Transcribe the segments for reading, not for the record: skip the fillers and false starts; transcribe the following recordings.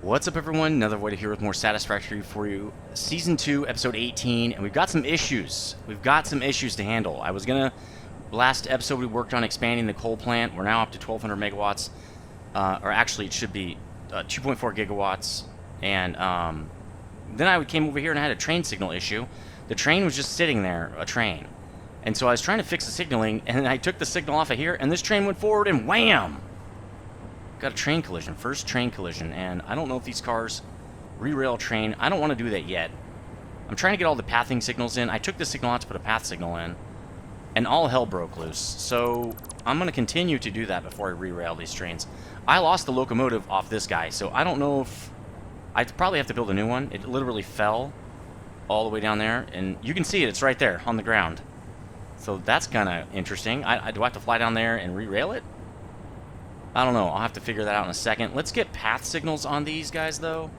What's up, everyone? Another way here with more Satisfactory for you. Season 2, Episode 18, and we've got some issues. We've got some issues to handle. Last episode we worked on expanding the coal plant. We're now up to 1,200 megawatts. Or actually, it should be 2.4 gigawatts. And then I came over here and I had a train signal issue. The train was just sitting there, a train. And so I was trying to fix the signaling, and I took the signal off of here, and this train went forward, and wham! Got a train collision, first train collision, and I don't know if these cars re-rail train. I don't want to do that yet. I'm trying to get all the pathing signals in. I took the signal out to put a path signal in, and all hell broke loose. So I'm going to continue to do that before I re-rail these trains. I lost the locomotive off this guy, so I don't know if... I'd probably have to build a new one. It literally fell all the way down there, and you can see it. It's right there on the ground. So that's kind of interesting. Do I have to fly down there and re-rail it? I don't know. I'll have to figure that out in a second. Let's get path signals on these guys, though,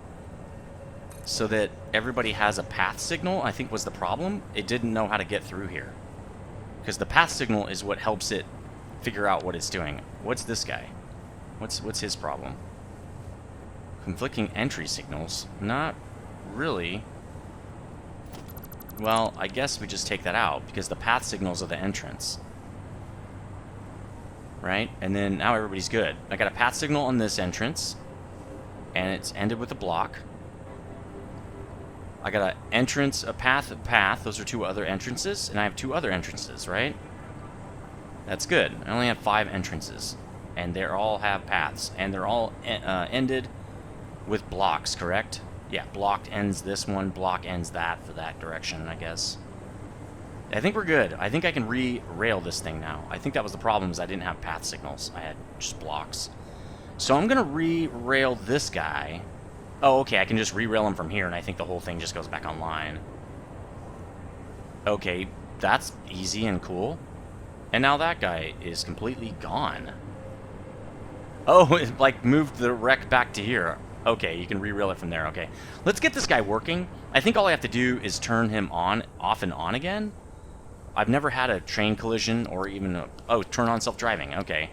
so that everybody has a path signal, I think was the problem. It didn't know how to get through here, because the path signal is what helps it figure out what it's doing. What's this guy? What's his problem? Conflicting entry signals? Not really. Well, I guess we just take that out, because the path signals are the entrance. Right? And then now everybody's good. I got a path signal on this entrance, and it's ended with a block. I got an entrance, a path, a path. Those are two other entrances, and I have two other entrances, right? That's good. I only have 5 entrances, and they all have paths, and they're all ended with blocks, correct? Yeah, blocked ends this one, block ends that for that direction, I guess. I think we're good. I think I can re-rail this thing now. I think that was the problem, is I didn't have path signals. I had just blocks. So I'm going to re-rail this guy. Oh, okay, I can just re-rail him from here, and I think the whole thing just goes back online. Okay, that's easy and cool. And now that guy is completely gone. Oh, it like moved the wreck back to here. Okay, you can re-rail it from there. Okay, let's get this guy working. I think all I have to do is turn him on, off and on again. I've never had a train collision or even a... Oh, turn on self-driving. Okay.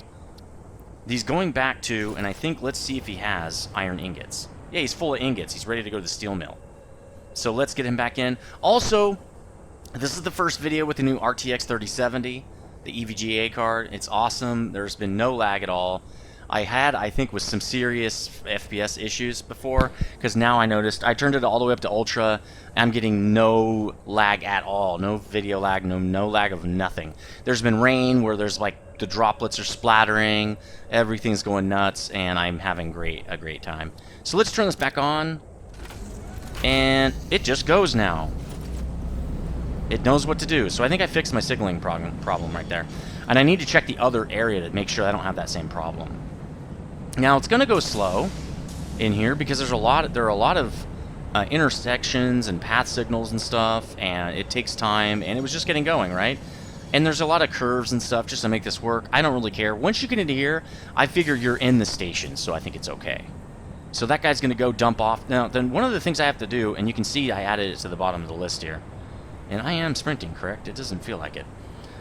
He's going back to... And I think... Let's see if he has iron ingots. Yeah, he's full of ingots. He's ready to go to the steel mill. So let's get him back in. Also, this is the first video with the new RTX 3070. The EVGA card. It's awesome. There's been no lag at all. I think, with some serious FPS issues before, because now I noticed I turned it all the way up to ultra. I'm getting no lag at all, no video lag, no lag of nothing. There's been rain where there's like the droplets are splattering, everything's going nuts, and I'm having a great time. So let's turn this back on, and it just goes now. It knows what to do. So I think I fixed my signaling problem right there, and I need to check the other area to make sure I don't have that same problem. Now it's going to go slow in here because there are a lot of intersections and path signals and stuff, and it takes time, and it was just getting going, right? And there's a lot of curves and stuff just to make this work. I don't really care. Once you get into here, I figure you're in the station, so I think it's okay. So that guy's going to go dump off. Now, then one of the things I have to do, and you can see I added it to the bottom of the list here, and I am sprinting, correct? It doesn't feel like it,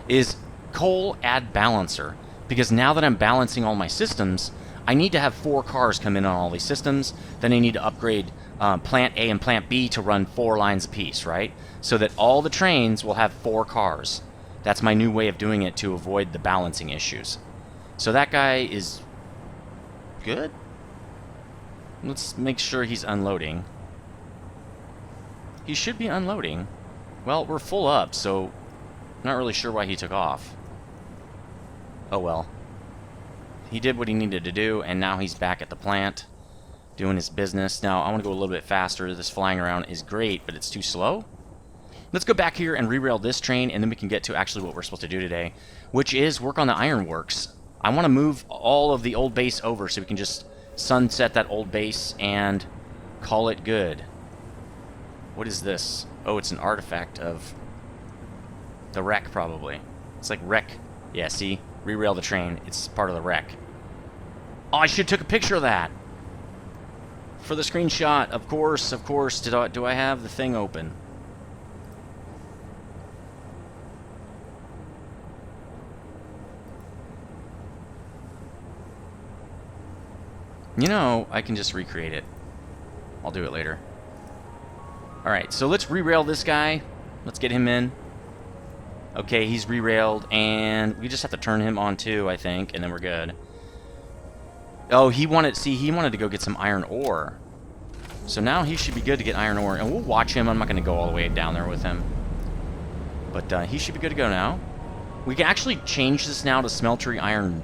is coal add balancer. Because now that I'm balancing all my systems, I need to have 4 cars come in on all these systems. Then I need to upgrade Plant A and Plant B to run 4 lines apiece, right? So that all the trains will have 4 cars. That's my new way of doing it to avoid the balancing issues. So that guy is good. Let's make sure he's unloading. He should be unloading. Well, we're full up, so I'm not really sure why he took off. Oh well. He did what he needed to do, and now he's back at the plant doing his business. Now, I want to go a little bit faster. This flying around is great, but it's too slow. Let's go back here and re-rail this train, and then we can get to actually what we're supposed to do today, which is work on the ironworks. I want to move all of the old base over so we can just sunset that old base and call it good. What is this? Oh, it's an artifact of the wreck, probably. It's like wreck. Yeah, see? Re-rail the train. It's part of the wreck. Oh, I should have took a picture of that for the screenshot. Of course. Do I have the thing open? You know, I can just recreate it. I'll do it later. Alright, so let's re-rail this guy. Let's get him in. Okay, he's re-railed, and we just have to turn him on too, I think, and then we're good. Oh, he wanted to go get some iron ore. So now he should be good to get iron ore, and we'll watch him. I'm not going to go all the way down there with him. But he should be good to go now. We can actually change this now to smeltery iron,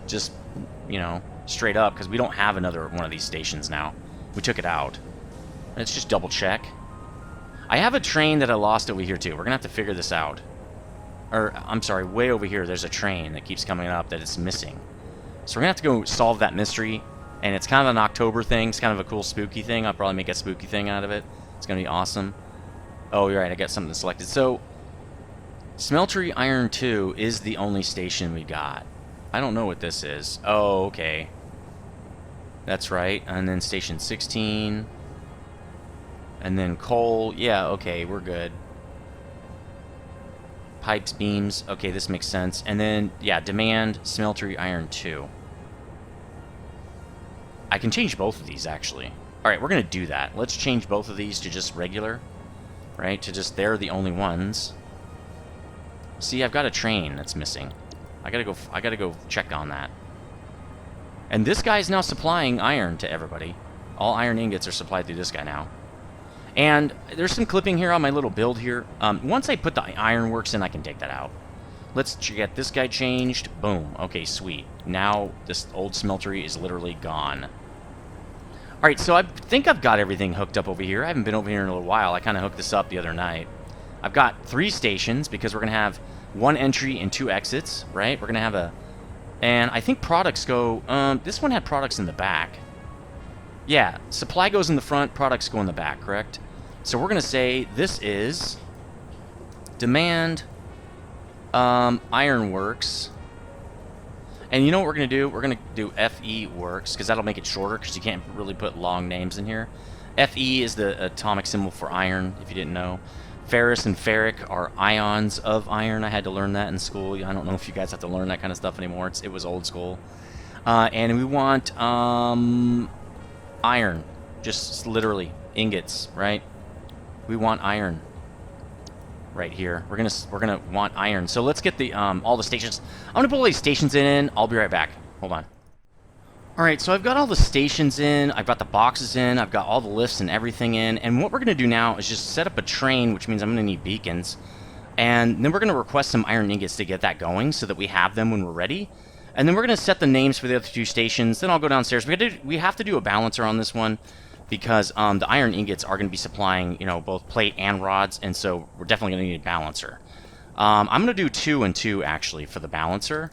just, you know, straight up, because we don't have another one of these stations now. We took it out. Let's just double check. I have a train that I lost over here too. We're going to have to figure this out. Or, I'm sorry, way over here there's a train that keeps coming up that is missing. So we're going to have to go solve that mystery. And it's kind of an October thing. It's kind of a cool spooky thing. I'll probably make a spooky thing out of it. It's going to be awesome. Oh, you're right. I got something selected. So, Smeltery Iron 2 is the only station we got. I don't know what this is. Oh, okay. That's right. And then Station 16. And then coal. Yeah, okay. We're good. Pipes, beams. Okay, this makes sense. And then, yeah, demand Smeltery Iron 2. I can change both of these, actually. Alright, we're going to do that. Let's change both of these to just regular. Right? To just, they're the only ones. See, I've got a train that's missing. I gotta go check on that. And this guy's now supplying iron to everybody. All iron ingots are supplied through this guy now. And there's some clipping here on my little build here. Once I put the ironworks in, I can take that out. Let's get this guy changed. Boom. Okay, sweet. Now this old smeltery is literally gone. Alright, so I think I've got everything hooked up over here. I haven't been over here in a little while. I kind of hooked this up the other night. I've got 3 stations because we're going to have 1 entry and 2 exits, right? We're going to have a... And I think products go... this one had products in the back. Yeah, supply goes in the front, products go in the back, correct? So we're going to say this is demand ironworks. And you know what we're going to do? We're going to do FE works, because that'll make it shorter, because you can't really put long names in here. FE is the atomic symbol for iron, if you didn't know. Ferrous and ferric are ions of iron. I had to learn that in school. I don't know if you guys have to learn that kind of stuff anymore. It was old school. And we want iron. Just literally ingots, right? We want iron right here. We're gonna want iron. So let's get the all the stations. I'm gonna put all these stations in. I'll be right back. Hold on. Alright, so I've got all the stations in, I've got the boxes in, I've got all the lifts and everything in, and what we're going to do now is just set up a train, which means I'm going to need beacons, and then we're going to request some iron ingots to get that going so that we have them when we're ready, and then we're going to set the names for the other 2 stations, then I'll go downstairs. We have to do a balancer on this one, because the iron ingots are going to be supplying, you know, both plate and rods, and so we're definitely going to need a balancer. I'm going to do 2 and 2, actually, for the balancer.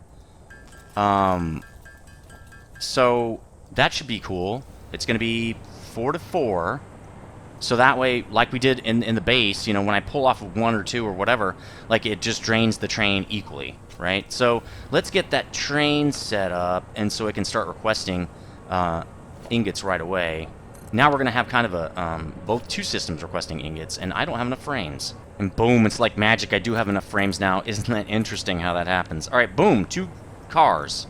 So that should be cool. It's going to be 4 to 4. So that way, like we did in the base, you know, when I pull off of 1 or 2 or whatever, like it just drains the train equally, right? So let's get that train set up, and so it can start requesting ingots right away. Now we're going to have kind of a, both 2 systems requesting ingots, and I don't have enough frames. And boom, it's like magic. I do have enough frames now. Isn't that interesting how that happens? All right, boom, 2 cars.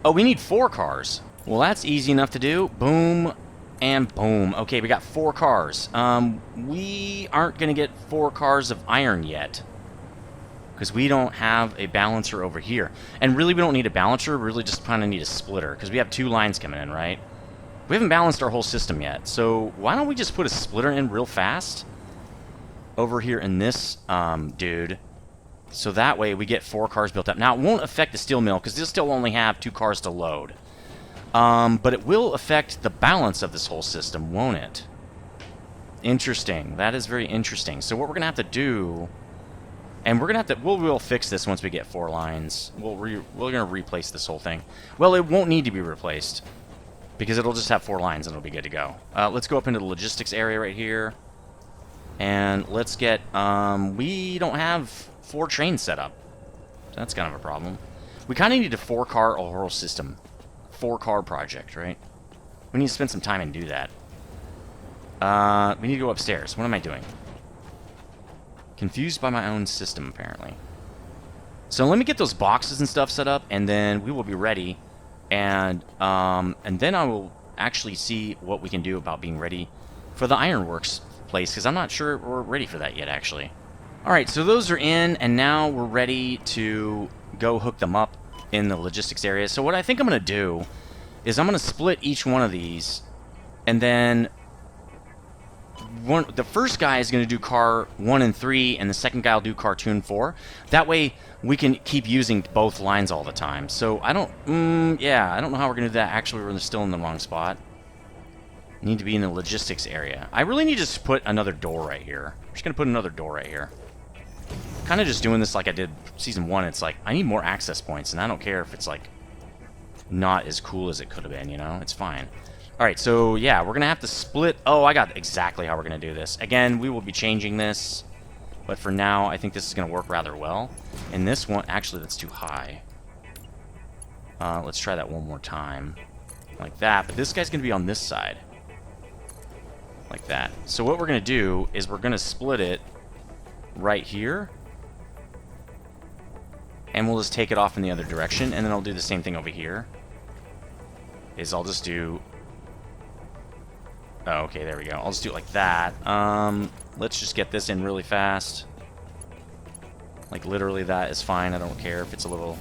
Oh, we need 4 cars. Well, that's easy enough to do. Boom and boom. Okay, we got 4 cars. We aren't going to get 4 cars of iron yet, because we don't have a balancer over here. And really, we don't need a balancer. We really just kind of need a splitter, because we have 2 lines coming in, right? We haven't balanced our whole system yet, so why don't we just put a splitter in real fast over here in this dude. So that way we get 4 cars built up. Now, it won't affect the steel mill, because they'll still only have 2 cars to load. But it will affect the balance of this whole system, won't it? Interesting. That is very interesting. So what we're going to have to do... And we're going to have to... We'll fix this once we get 4 lines. We're going to replace this whole thing. Well, it won't need to be replaced, because it'll just have 4 lines and it'll be good to go. Let's go up into the logistics area right here. And let's get... we don't have 4 trains set up. That's kind of a problem. We kind of need a 4-car whole system. 4-car project, right? We need to spend some time and do that. We need to go upstairs. What am I doing? Confused by my own system, apparently. So let me get those boxes and stuff set up, and then we will be ready. And then I will actually see what we can do about being ready for the ironworks place, because I'm not sure we're ready for that yet, actually. Alright, so those are in, and now we're ready to go hook them up in the logistics area. So what I think I'm going to do is I'm going to split each one of these, and then the first guy is going to do car 1 and 3, and the second guy will do car 2 and 4. That way, we can keep using both lines all the time. So I don't, yeah, I don't know how we're going to do that. Actually, we're still in the wrong spot. Need to be in the logistics area. I really need to just put another door right here. I'm just going to put another door right here. Kind of just doing this like I did Season 1. It's like, I need more access points, and I don't care if it's like not as cool as it could have been, you know? It's fine. Alright, so yeah, we're going to have to split... Oh, I got exactly how we're going to do this. Again, we will be changing this, but for now, I think this is going to work rather well. And this one... Actually, that's too high. Let's try that one more time. Like that, but this guy's going to be on this side. Like that. So what we're going to do is we're going to split it right here. And we'll just take it off in the other direction, and then I'll do the same thing over here. I'll just do... Oh, okay, there we go. I'll just do it like that. Let's just get this in really fast. Like, literally that is fine. I don't care if it's a little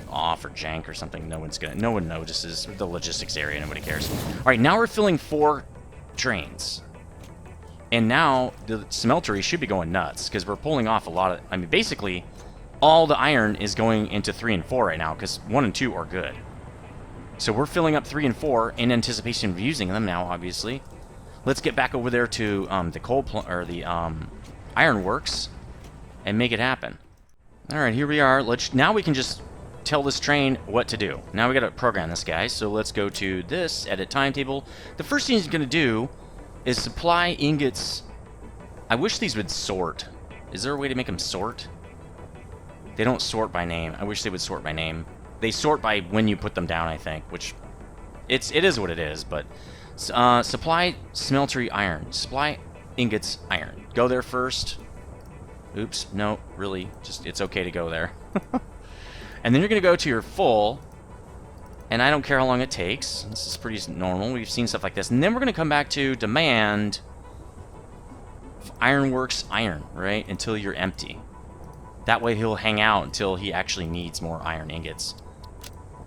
off or jank or something. No one notices. The logistics area, nobody cares. Alright, now we're filling 4 trains. And now the smeltery should be going nuts, because we're pulling off a lot of... I mean, basically, all the iron is going into 3 and 4 right now, because 1 and 2 are good. So we're filling up 3 and 4 in anticipation of using them now, obviously. Let's get back over there to the ironworks and make it happen. All right, here we are. Now we can just tell this train what to do. Now we got to program this guy. So let's go to this, edit timetable. The first thing he's going to do is supply ingots. I wish these would sort. Is there a way to make them sort? They don't sort by name. I wish they would sort by name. They sort by when you put them down, I think, which it is what it is, but supply smeltery iron. Supply ingots iron. Go there first. Oops, no, really, just it's okay to go there. And then you're going to go to your full, and I don't care how long it takes. This is pretty normal. We've seen stuff like this. And then we're going to come back to demand ironworks iron, right, until you're empty. That way he'll hang out until he actually needs more iron ingots.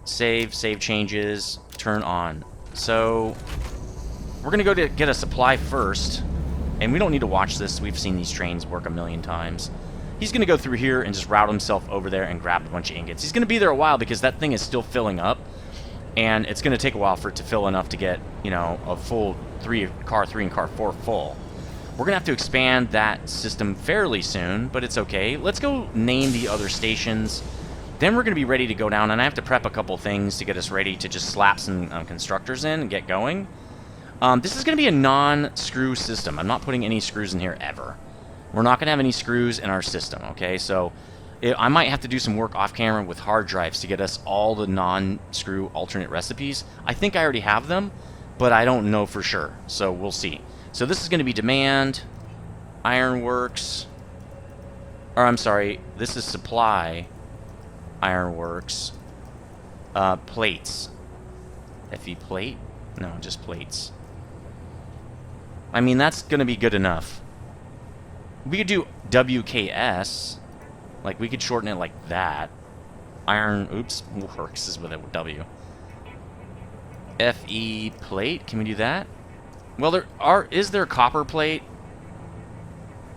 Save changes, turn on. So, we're going to go to get a supply first. And we don't need to watch this. We've seen these trains work a million times. He's going to go through here and just route himself over there and grab a bunch of ingots. He's going to be there a while because that thing is still filling up. And it's going to take a while for it to fill enough to get, you know, a full car 3 and car 4 full. We're going to have to expand that system fairly soon, but it's okay. Let's go name the other stations. Then we're going to be ready to go down, and I have to prep a couple things to get us ready to just slap some constructors in and get going. This is going to be a non-screw system. I'm not putting any screws in here ever. We're not going to have any screws in our system, okay? So I might have to do some work off-camera with hard drives to get us all the non-screw alternate recipes. I think I already have them, but I don't know for sure, so we'll see. So this is going to be demand, ironworks, or I'm sorry, this is supply, ironworks, plates. FE plate? No, just plates. I mean, that's going to be good enough. We could do WKS. Like, we could shorten it like that. Iron, oops, works is with a W. FE plate, can we do that? Well, is there copper plate?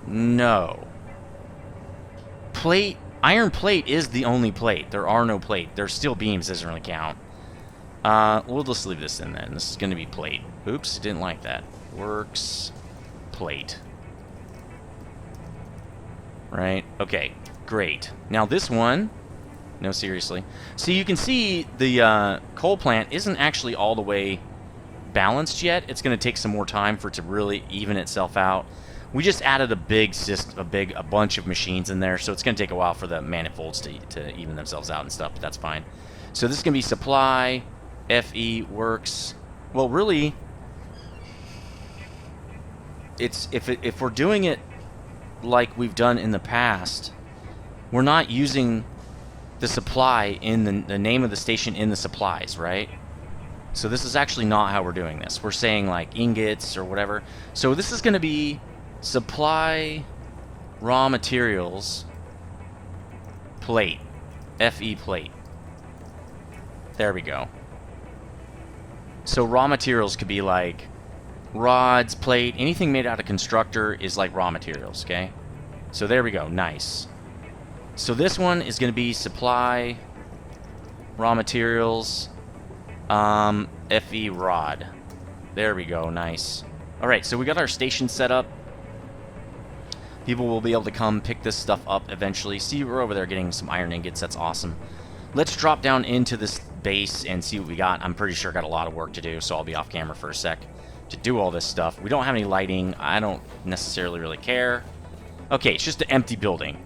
No. Plate, iron plate is the only plate. There are no plate. There's still beams, doesn't really count. We'll just leave this in then. This is going to be plate. Oops, didn't like that. Works, plate. Right, okay, great. Now this one, no, seriously. So you can see the coal plant isn't actually all the way balanced yet. It's going to take some more time for it to really even itself out. We just added a big system, a bunch of machines in there, so it's going to take a while for the manifolds to even themselves out and stuff, but that's fine. So this is going to be supply, FE, works. Well, really, it's if we're doing it like we've done in the past, we're not using the supply in the name of the station in the supplies, right? So this is actually not how we're doing this. We're saying like ingots or whatever. So this is going to be supply raw materials plate. FE plate. There we go. So raw materials could be like rods, plate, anything made out of constructor is like raw materials, okay? So there we go. Nice. So this one is going to be supply raw materials FE rod. There we go. Nice. All right, so we got our station set up. People will be able to come pick this stuff up eventually. See, we're over there getting some iron ingots. That's awesome. Let's drop down into this base and see what we got. I'm pretty sure I got a lot of work to do, so I'll be off camera for a sec to do all this stuff. We don't have any lighting. I don't necessarily really care. Okay, it's just an empty building.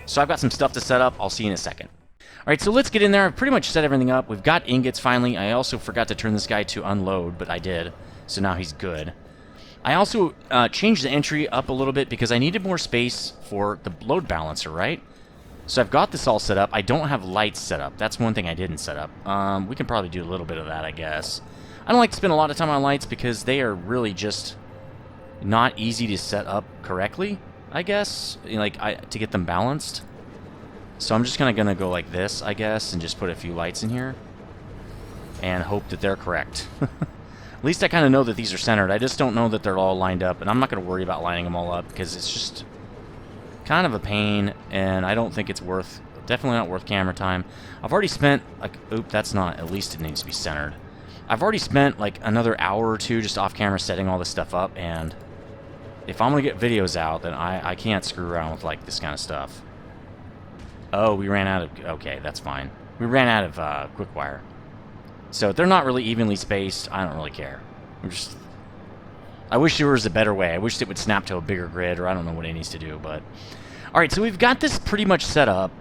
So I've got some stuff to set up. I'll see you in a second. All right, so let's get in there. I've pretty much set everything up. We've got ingots finally. I also forgot to turn this guy to unload, but I did. So now he's good. I also changed the entry up a little bit because I needed more space for the load balancer, right? So I've got this all set up. I don't have lights set up. That's one thing I didn't set up. We can probably do a little bit of that, I guess. I don't like to spend a lot of time on lights because they are really just not easy to set up correctly, I guess, to get them balanced. So I'm just gonna go like this, I guess, and just put a few lights in here and hope that they're correct. At least I kind of know that these are centered. I just don't know that they're all lined up, and I'm not going to worry about lining them all up because it's just kind of a pain, and I don't think it's definitely not worth camera time. I've already spent, oop, that's not, at least it needs to be centered. I've already spent like another hour or two just off camera setting all this stuff up, and if I'm going to get videos out, then I can't screw around with like this kind of stuff. Oh, we ran out of, okay, that's fine. We ran out of quick wire. So they're not really evenly spaced. I don't really care. I wish there was a better way. I wish it would snap to a bigger grid, or I don't know what it needs to do. But all right, so we've got this pretty much set up.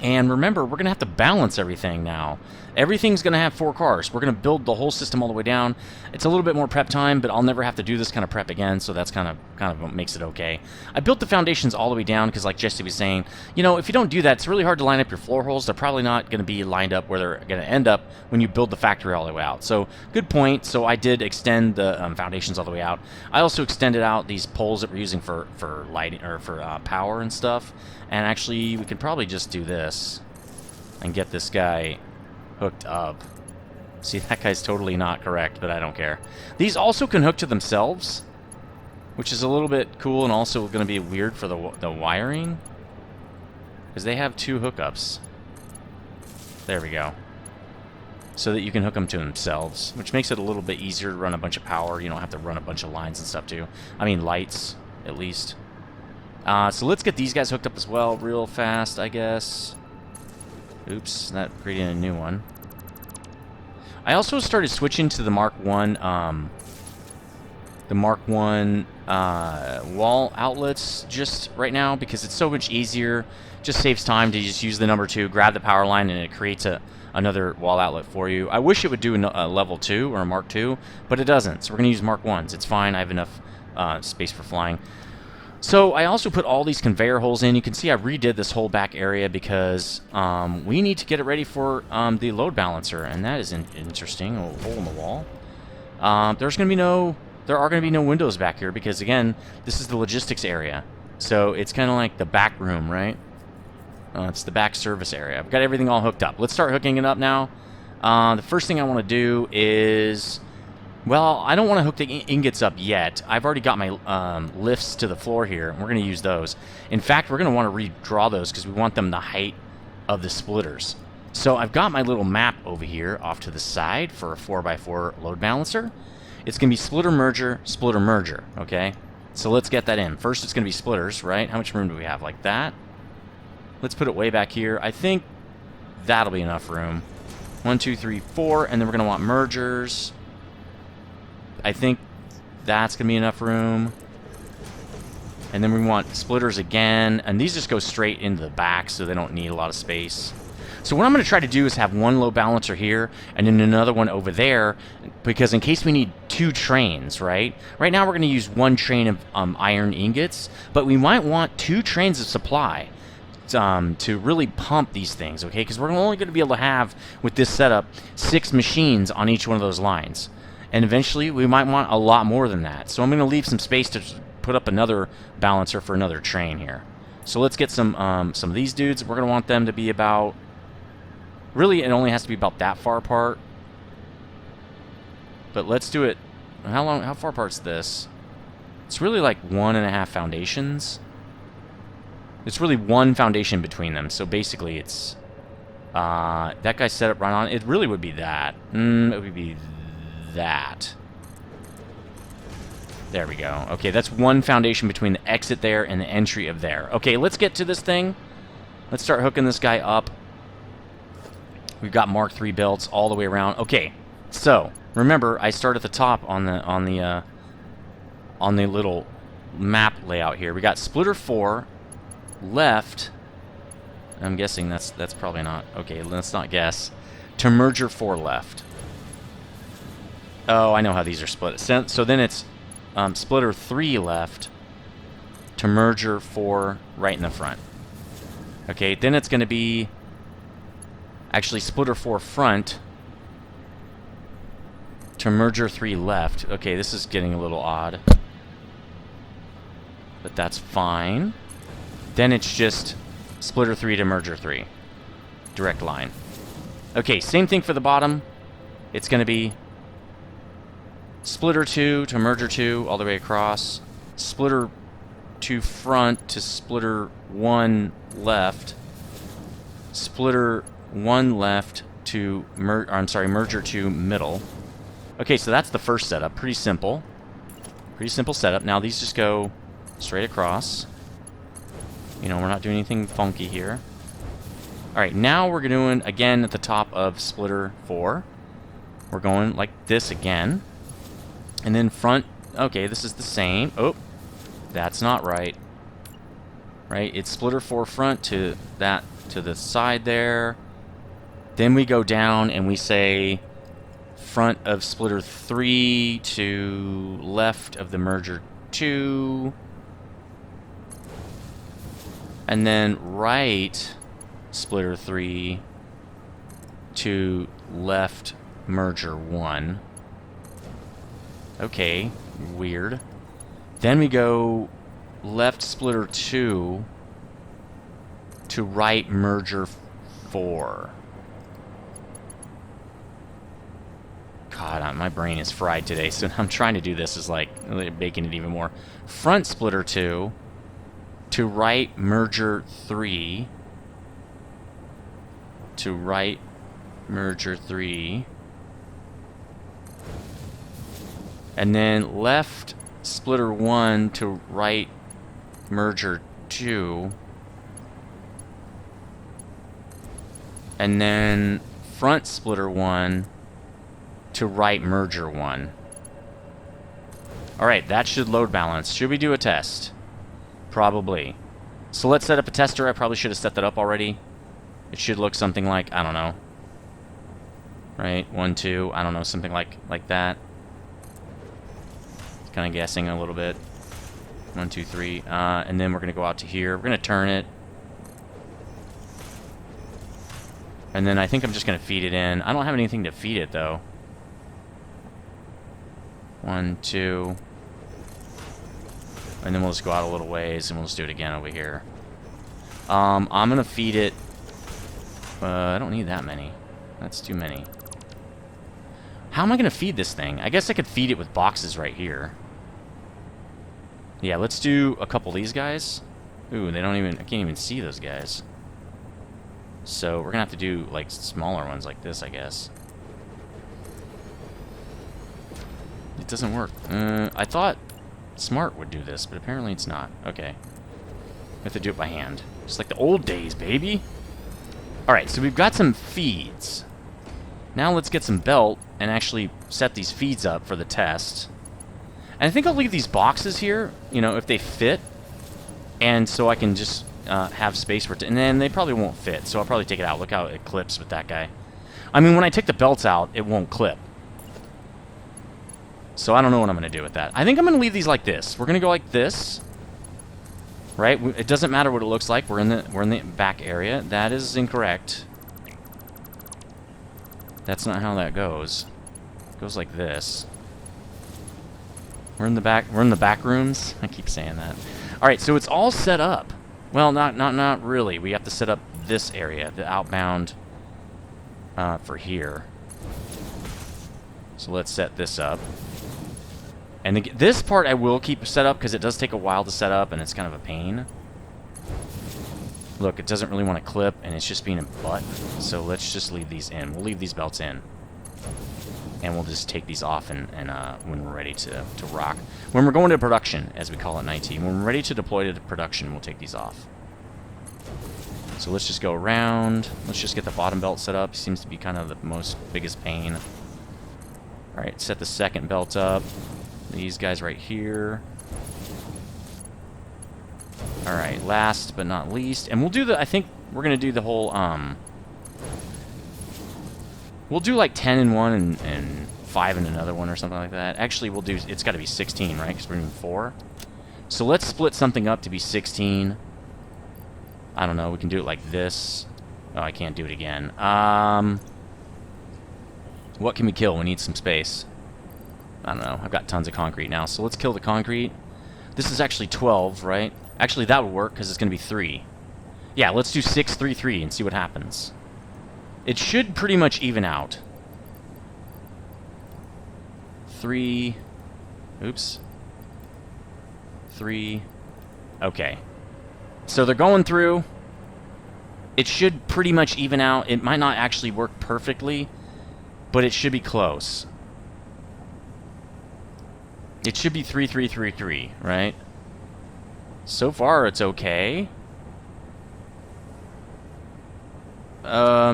And remember, we're going to have to balance everything now. Everything's going to have 4 cars. We're going to build the whole system all the way down. It's a little bit more prep time, but I'll never have to do this kind of prep again, so that's kind of what makes it okay. I built the foundations all the way down because, like Jesse was saying, you know, if you don't do that, it's really hard to line up your floor holes. They're probably not going to be lined up where they're going to end up when you build the factory all the way out. So, good point. So I did extend the foundations all the way out. I also extended out these poles that we're using for lighting or for power and stuff. And actually, we could probably just do this and get this guy hooked up. See, that guy's totally not correct, but I don't care. These also can hook to themselves, which is a little bit cool and also going to be weird for the wiring, because they have 2 hookups. There we go. So that you can hook them to themselves, which makes it a little bit easier to run a bunch of power. You don't have to run a bunch of lines and stuff, too. I mean, lights, at least. So let's get these guys hooked up as well real fast, I guess. Oops, that created a new one. I also started switching to the Mark 1, wall outlets just right now because it's so much easier. Just saves time to just use the number 2, grab the power line, and it creates another wall outlet for you. I wish it would do a level 2 or a Mark 2, but it doesn't. So we're going to use Mark 1s. It's fine. I have enough space for flying. So I also put all these conveyor holes in. You can see I redid this whole back area because we need to get it ready for the load balancer, and that is interesting. A hole in the wall. There are going to be no windows back here because, again, this is the logistics area. So it's kind of like the back room, right? It's the back service area. I've got everything all hooked up. Let's start hooking it up now. The first thing I want to do is... Well, I don't want to hook the ingots up yet. I've already got my lifts to the floor here, and we're going to use those. In fact, we're going to want to redraw those because we want them the height of the splitters. So I've got my little map over here off to the side for a 4x4 load balancer. It's going to be splitter, merger, okay? So let's get that in. First, it's going to be splitters, right? How much room do we have? Like that? Let's put it way back here. I think that'll be enough room. 1, 2, 3, 4, and then we're going to want mergers. I think that's going to be enough room. And then we want splitters again. And these just go straight into the back, so they don't need a lot of space. So what I'm going to try to do is have one load balancer here and then another one over there, because in case we need 2 trains, right? Right now we're going to use 1 train of iron ingots, but we might want 2 trains of supply. to really pump these things, okay? Because we're only going to be able to have, with this setup, 6 machines on each one of those lines. And eventually, we might want a lot more than that. So I'm going to leave some space to put up another balancer for another train here. So let's get some of these dudes. We're going to want them to be about... Really, it only has to be about that far apart. But let's do it... How far apart's this? It's really like 1.5 foundations. It's really 1 foundation between them. So basically it's... that guy's set up right on... It really would be that. It would be that. There we go. Okay, that's 1 foundation between the exit there and the entry of there. Okay, let's get to this thing. Let's start hooking this guy up. We've got Mark III belts all the way around. Okay, so remember I start at the top on the little map layout here. We got splitter 4 left. I'm guessing that's probably not okay. Let's not guess. To merger 4 left. Oh, I know how these are split. So then it's splitter 3 left to merger 4 right in the front. Okay, then it's going to be actually splitter 4 front to merger 3 left. Okay, this is getting a little odd. But that's fine. Then it's just splitter 3 to merger 3. Direct line. Okay, same thing for the bottom. It's going to be splitter 2 to merger 2 all the way across. Splitter 2 front to splitter 1 left. Splitter 1 left to merger 2 middle. Okay, so that's the first setup. Pretty simple. Pretty simple setup. Now these just go straight across. You know, we're not doing anything funky here. Alright, now we're doing, again, at the top of splitter 4. We're going like this again. And then front, okay, this is the same. Oh, that's not right. Right, it's splitter 4 front to that, to the side there. Then we go down and we say front of splitter 3 to left of the merger 2. And then right splitter 3 to left merger 1. Okay, weird. Then we go left splitter 2 to right merger 4. God, my brain is fried today, so I'm trying to do this is like making it even more. Front splitter 2 to right merger 3 to right merger 3. And then left splitter 1 to right merger 2. And then front splitter 1 to right merger 1. Alright, that should load balance. Should we do a test? Probably. So let's set up a tester. I probably should have set that up already. It should look something like, I don't know. Right, 1, 2, I don't know, something like that. Kind of guessing a little bit. 1, 2, 3. And then we're going to go out to here. We're going to turn it. And then I think I'm just going to feed it in. I don't have anything to feed it, though. 1, 2. And then we'll just go out a little ways, and we'll just do it again over here. I'm going to feed it... I don't need that many. That's too many. How am I going to feed this thing? I guess I could feed it with boxes right here. Yeah, let's do a couple of these guys. Ooh, they don't even... I can't even see those guys. So we're going to have to do, like, smaller ones like this, I guess. It doesn't work. I thought Smart would do this, but apparently it's not. Okay. We have to do it by hand. Just like the old days, baby. Alright, so we've got some feeds. Now let's get some belt and actually set these feeds up for the test. And I think I'll leave these boxes here, you know, if they fit. And so I can just have space for it. And then they probably won't fit, so I'll probably take it out. Look how it clips with that guy. I mean, when I take the belts out, it won't clip. So I don't know what I'm going to do with that. I think I'm going to leave these like this. We're going to go like this. Right? It doesn't matter what it looks like. We're in the back area. That is incorrect. That's not how that goes. It goes like this. We're in the back rooms. I keep saying that. All right, so it's all set up. Well, not really. We have to set up this area, the outbound for here. So let's set this up. And this part I will keep set up because it does take a while to set up and it's kind of a pain. Look, it doesn't really want to clip and it's just being a butt. So let's just leave these in. We'll leave these belts in. And we'll just take these off and when we're ready to rock. When we're going to production, as we call it in IT, when we're ready to deploy to production, we'll take these off. So let's just go around. Let's just get the bottom belt set up. Seems to be kind of the biggest pain. Alright, set the second belt up. These guys right here. Alright, last but not least. And we'll do I think we're going to do the whole, we'll do like 10 in one and 5 in another one or something like that. Actually, we'll do, it's got to be 16, right? Because we're doing 4. So let's split something up to be 16. I don't know, we can do it like this. Oh, I can't do it again. What can we kill? We need some space. I don't know. I've got tons of concrete now, so let's kill the concrete. This is actually 12, right? Actually, that would work because it's going to be 3. Yeah, let's do 6, 3, 3 and see what happens. It should pretty much even out. 3. Oops. 3. Okay. So they're going through. It should pretty much even out. It might not actually work perfectly, but it should be close. It should be 3, 3, 3, 3, right? So far, it's okay.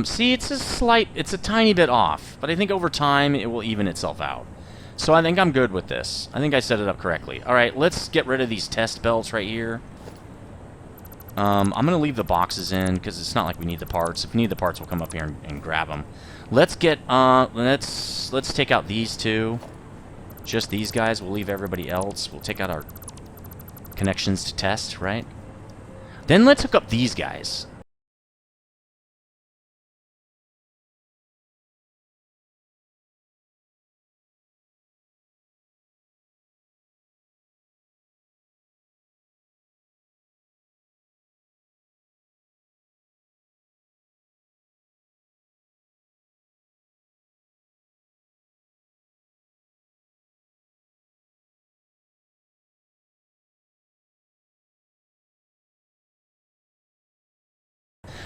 See, it's a tiny bit off, but I think over time it will even itself out. So I think I'm good with this. I think I set it up correctly. All right, let's get rid of these test belts right here. I'm gonna leave the boxes in because it's not like we need the parts. If we need the parts, we'll come up here and grab them. Let's get let's take out these two. Just these guys. We'll leave everybody else. We'll take out our connections to test, right? Then let's hook up these guys.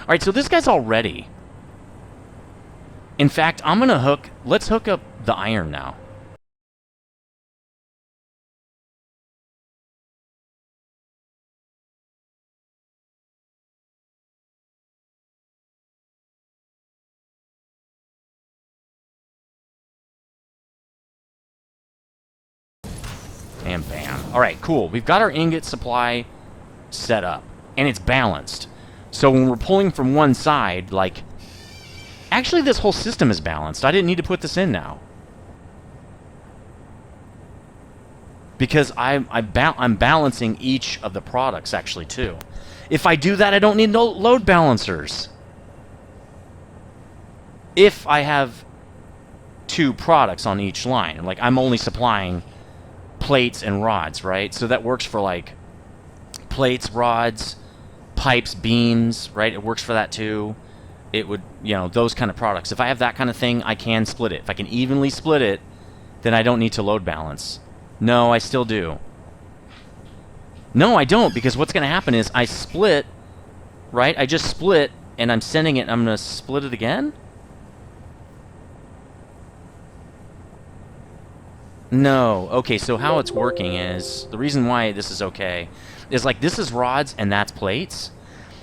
Alright, so this guy's all ready. In fact, let's hook up the iron now. And bam. Alright, cool. We've got our ingot supply set up. And it's balanced. So when we're pulling from one side, like... Actually, this whole system is balanced. I didn't need to put this in now. Because I'm balancing each of the products, actually, too. If I do that, I don't need no load balancers. If I have 2 products on each line. Like, I'm only supplying plates and rods, right? So that works for, like, plates, rods... pipes, beams, right? It works for that too. It would, you know, those kind of products. If I have that kind of thing, I can split it. If I can evenly split it, then I don't need to load balance. No, I still do. No, I don't, because what's going to happen is I split, right? I just split, and I'm sending it, and I'm going to split it again? No. Okay, so how it's working is, the reason why this is okay, is like this is rods and that's plates.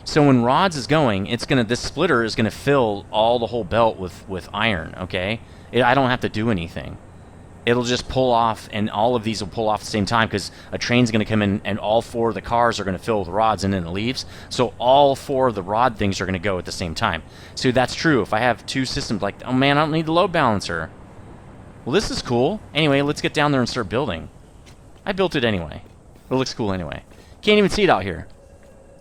So when rods is going, this splitter is gonna fill all the whole belt with iron, okay? I don't have to do anything. It'll just pull off, and all of these will pull off at the same time because a train's gonna come in and all 4 of the cars are gonna fill with rods and then it leaves. So all 4 of the rod things are gonna go at the same time. So that's true. If I have 2 systems like, oh man, I don't need the load balancer. Well, this is cool. Anyway, let's get down there and start building. I built it anyway. It looks cool anyway. Can't even see it out here.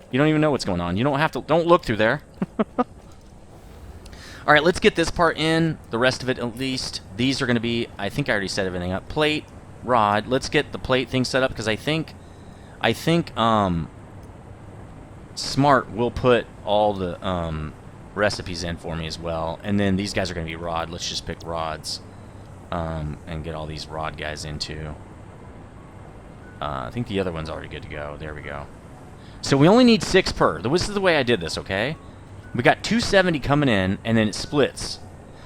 You don't even know what's going on. You don't have to... Don't look through there. All right, let's get this part in. The rest of it, at least. These are going to be... I think I already set everything up. Plate, rod. Let's get the plate thing set up, because I think Smart will put all the recipes in for me as well. And then these guys are going to be rod. Let's just pick rods and get all these rod guys into. I think the other one's already good to go. There we go. So we only need 6 per. This is the way I did this, okay? We got 270 coming in, and then it splits.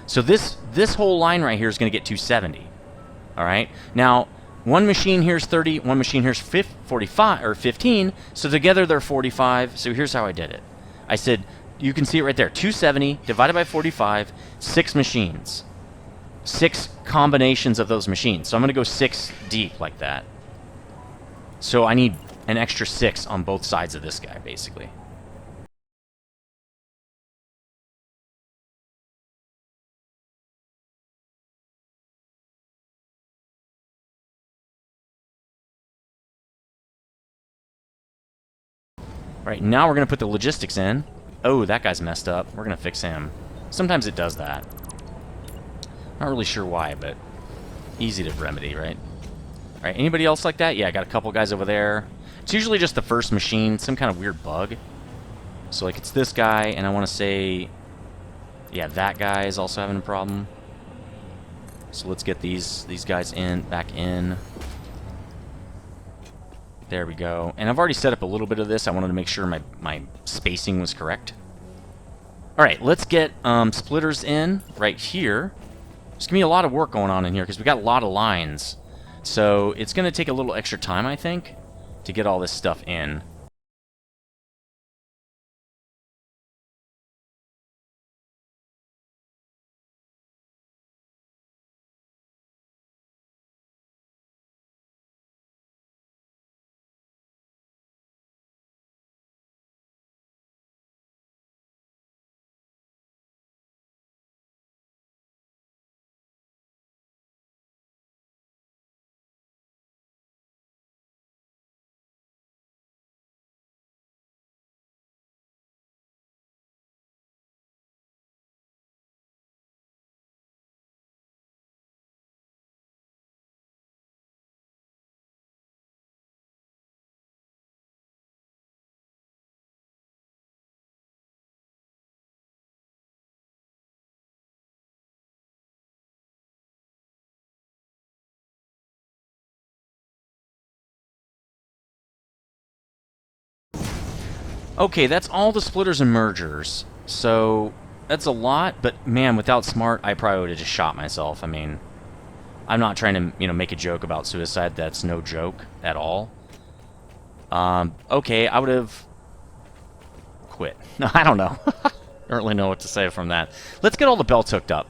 So this whole line right here is going to get 270. All right? Now, one machine here's 30, one machine here's 45 or 15, so together they're 45. So here's how I did it. I said, you can see it right there, 270 divided by 45, 6 machines. 6 combinations of those machines. So I'm going to go 6 deep like that. So I need an extra 6 on both sides of this guy, basically. Right, now we're going to put the logistics in. Oh, that guy's messed up. We're going to fix him. Sometimes it does that. Not really sure why, but easy to remedy, right? All right, anybody else like that? Yeah, I got a couple guys over there. It's usually just the first machine, some kind of weird bug. So, like, it's this guy, and I want to say... Yeah, that guy is also having a problem. So let's get these guys back in. There we go. And I've already set up a little bit of this. I wanted to make sure my spacing was correct. All right, let's get splitters in right here. There's going to be a lot of work going on in here because we got a lot of lines. So it's going to take a little extra time, I think, to get all this stuff in. Okay, that's all the splitters and mergers. So that's a lot, but man, without Smart, I probably would have just shot myself. I mean, I'm not trying to, make a joke about suicide. That's no joke at all. Okay, I would have quit. No, I don't know. I don't really know what to say from that. Let's get all the belts hooked up.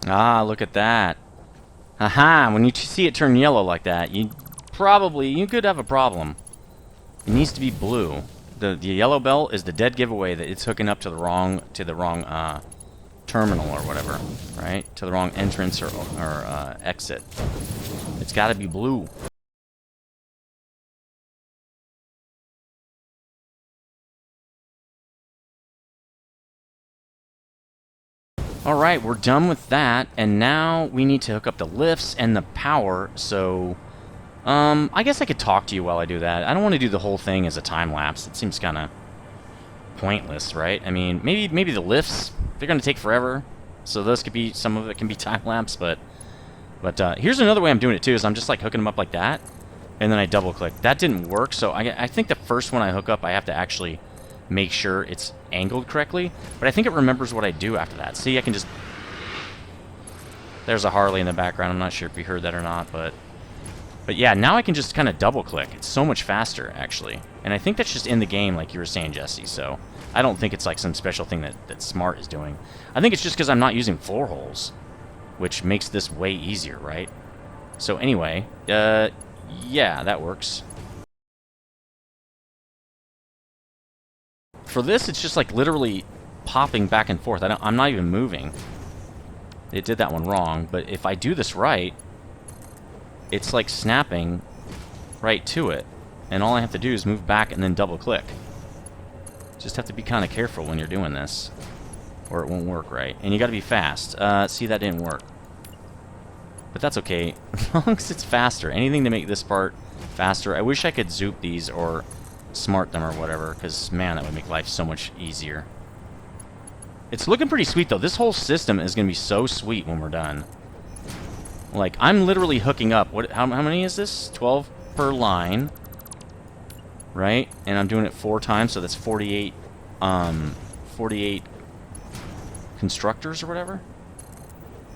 Ah, look at that. Aha, when you see it turn yellow like that, you could have a problem. It needs to be blue. The yellow belt is the dead giveaway that it's hooking up to the wrong terminal or whatever, right? To the wrong entrance or exit. It's got to be blue. Alright, we're done with that, and now we need to hook up the lifts and the power, so... I guess I could talk to you while I do that. I don't want to do the whole thing as a time-lapse. It seems kind of pointless, right? I mean, maybe the lifts, they're going to take forever, so those could be, some of it can be time-lapse, but here's another way I'm doing it, too, is I'm just, like, hooking them up like that, and then I double-click. That didn't work, so I think the first one I hook up, I have to actually make sure it's angled correctly, but I think it remembers what I do after that. See, I can just There's a Harley in the background. I'm not sure if you heard that or not, but yeah, now I can just kind of double click. It's so much faster, actually. And I think that's just in the game, like you were saying, Jesse, so I don't think it's like some special thing that Smart is doing. I think it's just because I'm not using floor holes, which makes this way easier, right? So anyway, yeah, that works. For this, it's just like literally popping back and forth. I'm not even moving. It did that one wrong, but if I do this right, it's like snapping right to it. And all I have to do is move back and then double click. Just have to be kind of careful when you're doing this, or it won't work right. And you got to be fast. See, that didn't work. But that's okay, as long as it's faster. Anything to make this part faster. I wish I could zoop these or smart them or whatever, because, man, that would make life so much easier. It's looking pretty sweet, though. This whole system is going to be so sweet when we're done. Like, I'm literally hooking up. How many is this? 12 per line. Right? And I'm doing it 4 times, so that's 48, 48 constructors or whatever.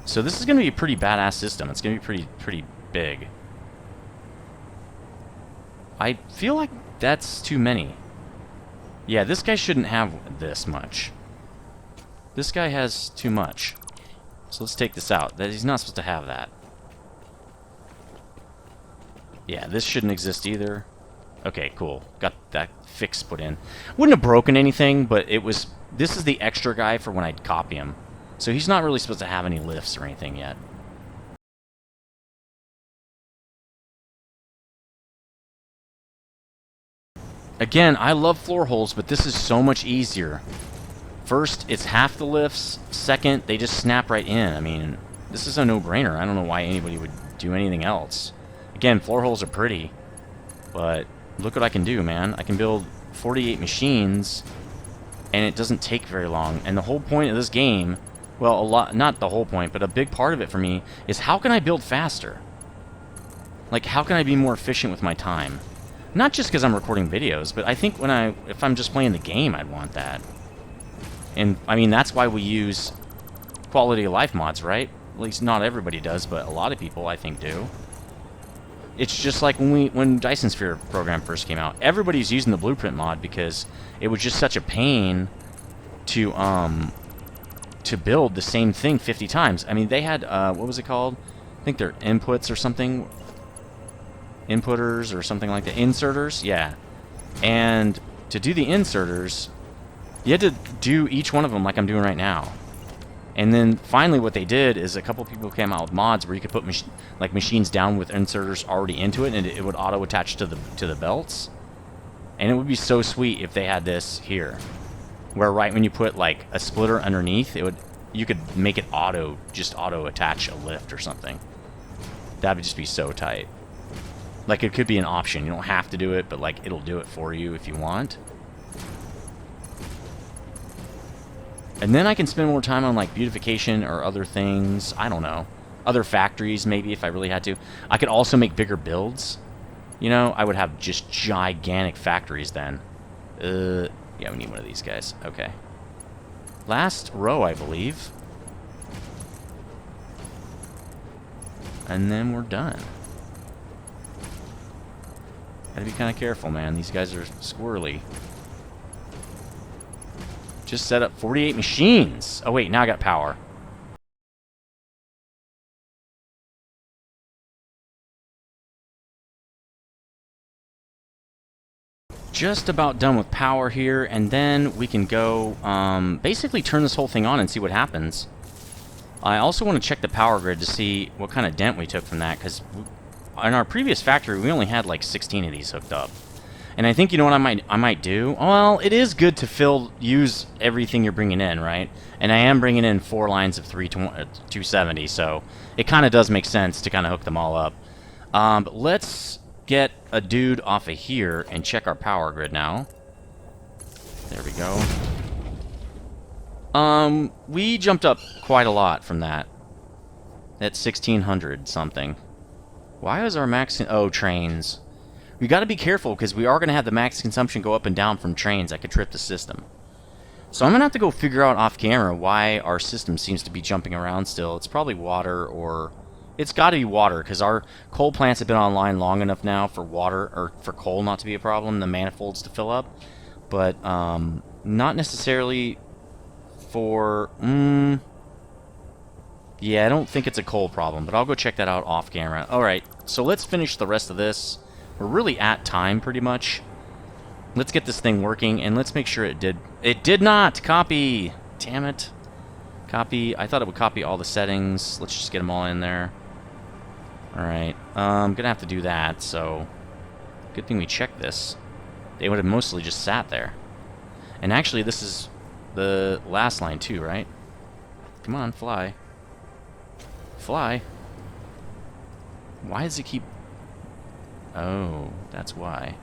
So this is going to be a pretty badass system. It's going to be pretty big. I feel like that's too many. Yeah, this guy shouldn't have this much. This guy has too much. So let's take this out. He's not supposed to have that. Yeah, this shouldn't exist either. Okay, cool. Got that fix put in. Wouldn't have broken anything, but it was... This is the extra guy for when I'd copy him. So he's not really supposed to have any lifts or anything yet. Again, I love floor holes, but this is so much easier. First, it's half the lifts. Second, they just snap right in. I mean, this is a no-brainer. I don't know why anybody would do anything else. Again, floor holes are pretty, but look what I can do, man. I can build 48 machines, and it doesn't take very long. And the whole point of this game, well, not the whole point, but a big part of it for me is how can I build faster? Like, how can I be more efficient with my time? Not just because I'm recording videos, but I think if I'm just playing the game, I'd want that. And, I mean, that's why we use quality of life mods, right? At least not everybody does, but a lot of people, I think, do. It's just like when Dyson Sphere Program first came out. Everybody's using the Blueprint mod because it was just such a pain to build the same thing 50 times. I mean, they had, what was it called? I think they're inputs or something. Inputters or something like that. Inserters? Yeah. And to do the inserters, you had to do each one of them like I'm doing right now. And then finally what they did is a couple people came out with mods where you could put machines down with inserters already into it, and it would auto attach to the belts. And it would be so sweet if they had this here, where right when you put like a splitter underneath, you could make it auto attach a lift or something. That would just be so tight. Like, it could be an option. You don't have to do it, but like it'll do it for you if you want. And then I can spend more time on, like, beautification or other things. I don't know. Other factories, maybe, if I really had to. I could also make bigger builds. You know, I would have just gigantic factories then. Yeah, we need one of these guys. Okay. Last row, I believe. And then we're done. Gotta be kind of careful, man. These guys are squirrely. Just set up 48 machines. Oh, wait, now I got power. Just about done with power here, and then we can go basically turn this whole thing on and see what happens. I also want to check the power grid to see what kind of dent we took from that, because in our previous factory, we only had like 16 of these hooked up. And I think, you know what I might do? Well, it is good to use everything you're bringing in, right? And I am bringing in 4 lines of 270, so it kind of does make sense to kind of hook them all up. But let's get a dude off of here and check our power grid now. There we go. We jumped up quite a lot from that. At 1600 something. Why is our max... Oh, trains. We got to be careful because we are going to have the max consumption go up and down from trains that could trip the system. So I'm going to have to go figure out off camera why our system seems to be jumping around still. It's probably water, or... It's got to be water, because our coal plants have been online long enough now for water, or for coal not to be a problem, the manifolds to fill up. But, not necessarily for... Yeah, I don't think it's a coal problem, but I'll go check that out off camera. Alright, so let's finish the rest of this. We're really at time, pretty much. Let's get this thing working, and let's make sure it did... It did not! Copy! Damn it. Copy. I thought it would copy all the settings. Let's just get them all in there. Alright. I'm gonna have to do that, so... Good thing we checked this. They would have mostly just sat there. And actually, this is the last line, too, right? Come on, fly. Fly. Why does it keep... Oh, that's why.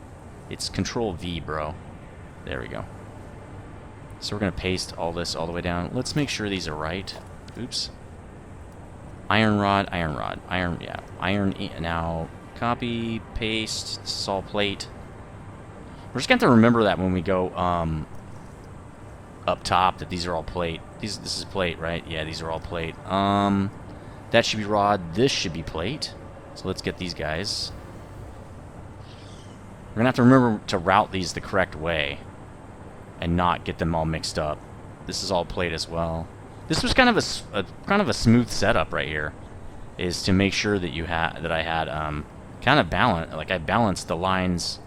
It's Control V, bro. There we go. So we're going to paste all this all the way down. Let's make sure these are right. Oops. Iron rod, iron rod. Iron, yeah. Iron, now copy, paste, this is all plate. We're just going to have to remember that when we go up top, that these are all plate. This is plate, right? Yeah, these are all plate. That should be rod. This should be plate. So let's get these guys. We're going to have to remember to route these the correct way and not get them all mixed up. This is all plate as well. This was kind of a smooth setup right here, is to make sure that I had kind of balance, like I balanced the lines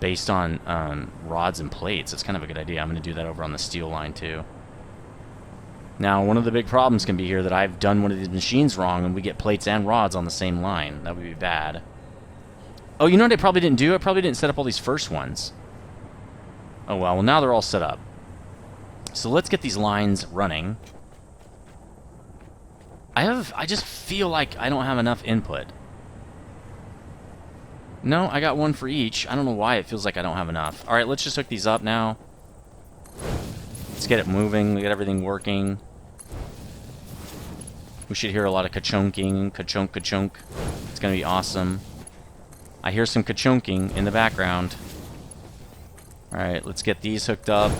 based on rods and plates. It's kind of a good idea. I'm going to do that over on the steel line too. Now, one of the big problems can be here that I've done one of these machines wrong and we get plates and rods on the same line. That would be bad. Oh, you know what I probably didn't do? I probably didn't set up all these first ones. Oh, well, now they're all set up. So let's get these lines running. I just feel like I don't have enough input. No, I got one for each. I don't know why it feels like I don't have enough. Alright, let's just hook these up now. Let's get it moving, get everything working. We should hear a lot of ka-chunking, ka-chunk, ka-chunk. It's gonna be awesome. I hear some ka-chunking in the background. Alright, let's get these hooked up.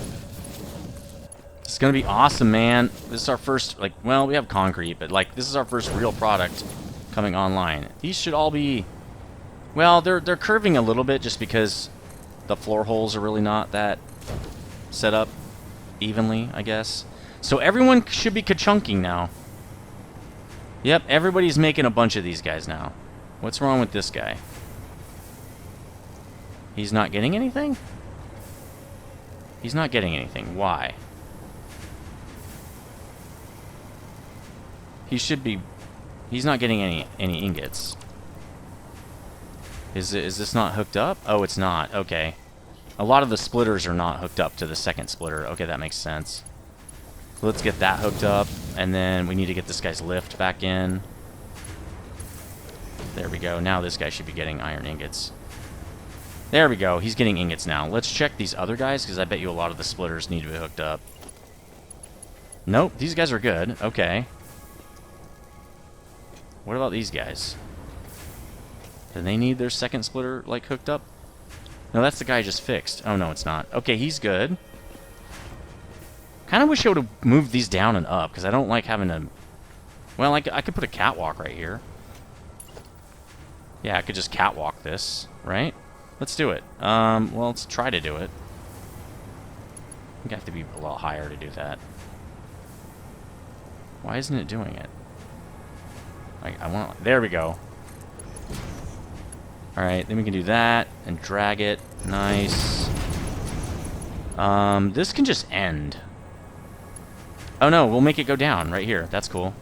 It's gonna be awesome, man. This is our first, like, well, we have concrete, but, like, this is our first real product coming online. These should all be... Well, they're curving a little bit just because the floor holes are really not that set up evenly, I guess. So everyone should be ka-chunking now. Yep, everybody's making a bunch of these guys now. What's wrong with this guy? He's not getting anything? He's not getting anything. Why? He should be... He's not getting any ingots. Is this not hooked up? Oh, it's not. Okay. A lot of the splitters are not hooked up to the second splitter. Okay, that makes sense. So let's get that hooked up, and then we need to get this guy's lift back in. There we go. Now this guy should be getting iron ingots. There we go. He's getting ingots now. Let's check these other guys, because I bet you a lot of the splitters need to be hooked up. Nope, these guys are good. Okay. What about these guys? Do they need their second splitter, like, hooked up? No, that's the guy I just fixed. Oh, no, it's not. Okay, he's good. Kind of wish I would have moved these down and up, because I don't like having to... Well, I could put a catwalk right here. Yeah, I could just catwalk this, right? Let's do it. Well, let's try to do it. I think I have to be a little higher to do that. Why isn't it doing it? I want... There we go. Alright, then we can do that and drag it. Nice. This can just end. Oh no, we'll make it go down right here. That's cool.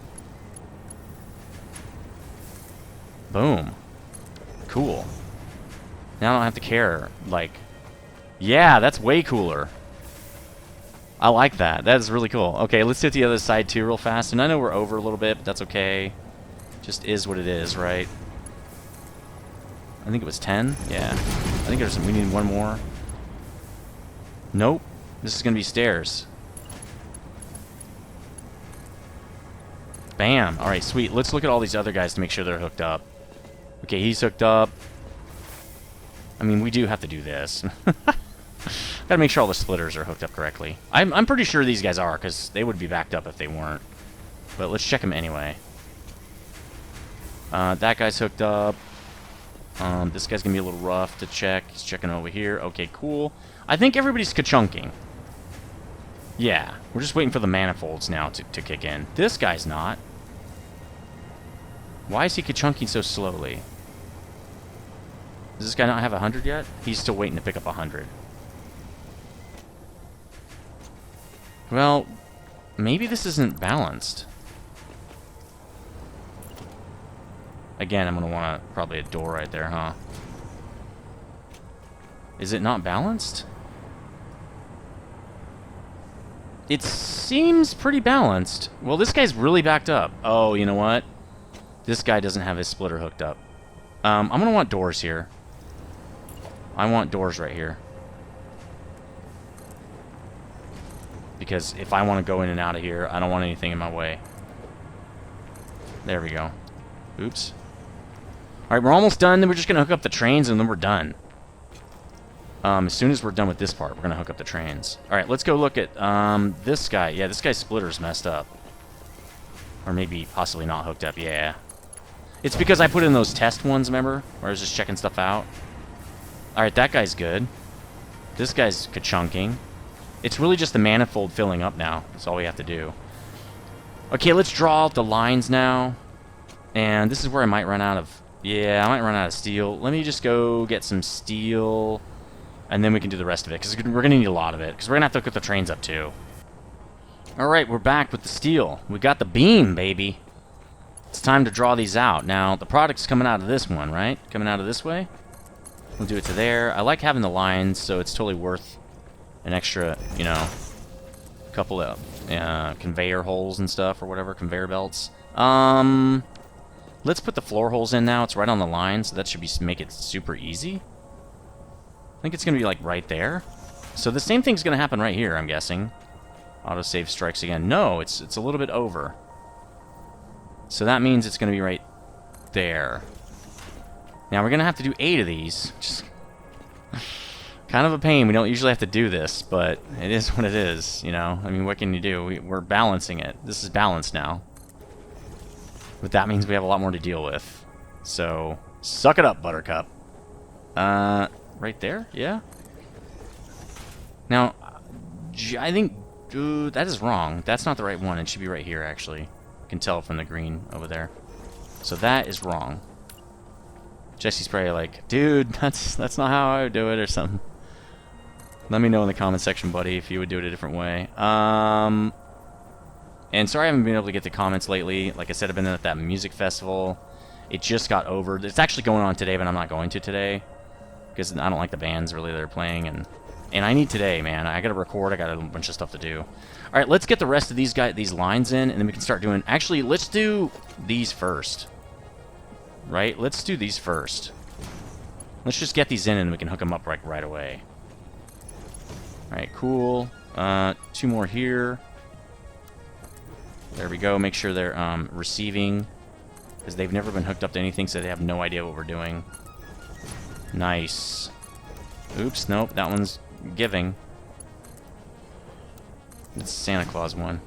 Boom. Cool. Now I don't have to care. Like, yeah, that's way cooler. I like that. That is really cool. Okay, let's hit the other side too real fast. And I know we're over a little bit, but that's okay. Just is what it is, right? I think it was 10. Yeah. I think we need one more. Nope. This is going to be stairs. Bam. Alright, sweet. Let's look at all these other guys to make sure they're hooked up. Okay, he's hooked up. I mean, we do have to do this. Gotta make sure all the splitters are hooked up correctly. I'm pretty sure these guys are, because they would be backed up if they weren't. But let's check them anyway. That guy's hooked up. This guy's gonna be a little rough to check. He's checking over here. Okay, cool. I think everybody's ka-chunking. Yeah, we're just waiting for the manifolds now to kick in. This guy's not. Why is he ka-chunking so slowly? Does this guy not have 100 yet? He's still waiting to pick up 100. Well, maybe this isn't balanced. Again, I'm going to want probably a door right there, huh? Is it not balanced? It seems pretty balanced. Well, this guy's really backed up. Oh, you know what? This guy doesn't have his splitter hooked up. I'm going to want doors here. I want doors right here. Because if I want to go in and out of here, I don't want anything in my way. There we go. Oops. Alright, we're almost done. Then we're just going to hook up the trains, and then we're done. As soon as we're done with this part, we're going to hook up the trains. Alright, let's go look at this guy. Yeah, this guy's splitter's messed up. Or maybe possibly not hooked up. Yeah. It's because I put in those test ones, remember? Where I was just checking stuff out. Alright, that guy's good. This guy's ka-chunking. It's really just the manifold filling up now. That's all we have to do. Okay, let's draw out the lines now. And this is where I might run out of... Yeah, I might run out of steel. Let me just go get some steel. And then we can do the rest of it. Because we're going to need a lot of it. Because we're going to have to hook up the trains up too. Alright, we're back with the steel. We got the beam, baby. It's time to draw these out. Now, the product's coming out of this one, right? Coming out of this way. We'll do it to there. I like having the lines, so it's totally worth an extra, you know, couple of conveyor holes and stuff or whatever, conveyor belts. Let's put the floor holes in now. It's right on the line, so that should make it super easy. I think it's going to be like right there. So the same thing's going to happen right here, I'm guessing. Autosave strikes again. No, it's a little bit over. So that means it's going to be right there. Now we're going to have to do 8 of these. Just kind of a pain. We don't usually have to do this, but it is what it is, you know? I mean, what can you do? We're balancing it. This is balanced now. But that means we have a lot more to deal with. So, suck it up, Buttercup. Right there? Yeah? Now, I think... that is wrong. That's not the right one. It should be right here, actually. You can tell from the green over there. So that is wrong. Jesse's probably like, dude, that's not how I would do it or something. Let me know in the comment section, buddy, if you would do it a different way. And sorry I haven't been able to get the comments lately. Like I said, I've been at that music festival. It just got over. It's actually going on today, but I'm not going to today. Because I don't like the bands, really, that are playing. And I need today, man. I gotta record. I got a bunch of stuff to do. Alright, let's get the rest of these lines in, and then we can start doing... Actually, let's do these first. Right? Let's do these first. Let's just get these in, and we can hook them up right away. Alright, cool. 2 more here. There we go. Make sure they're receiving, because they've never been hooked up to anything, so they have no idea what we're doing. Nice. Oops, nope, that one's giving. It's Santa Claus one.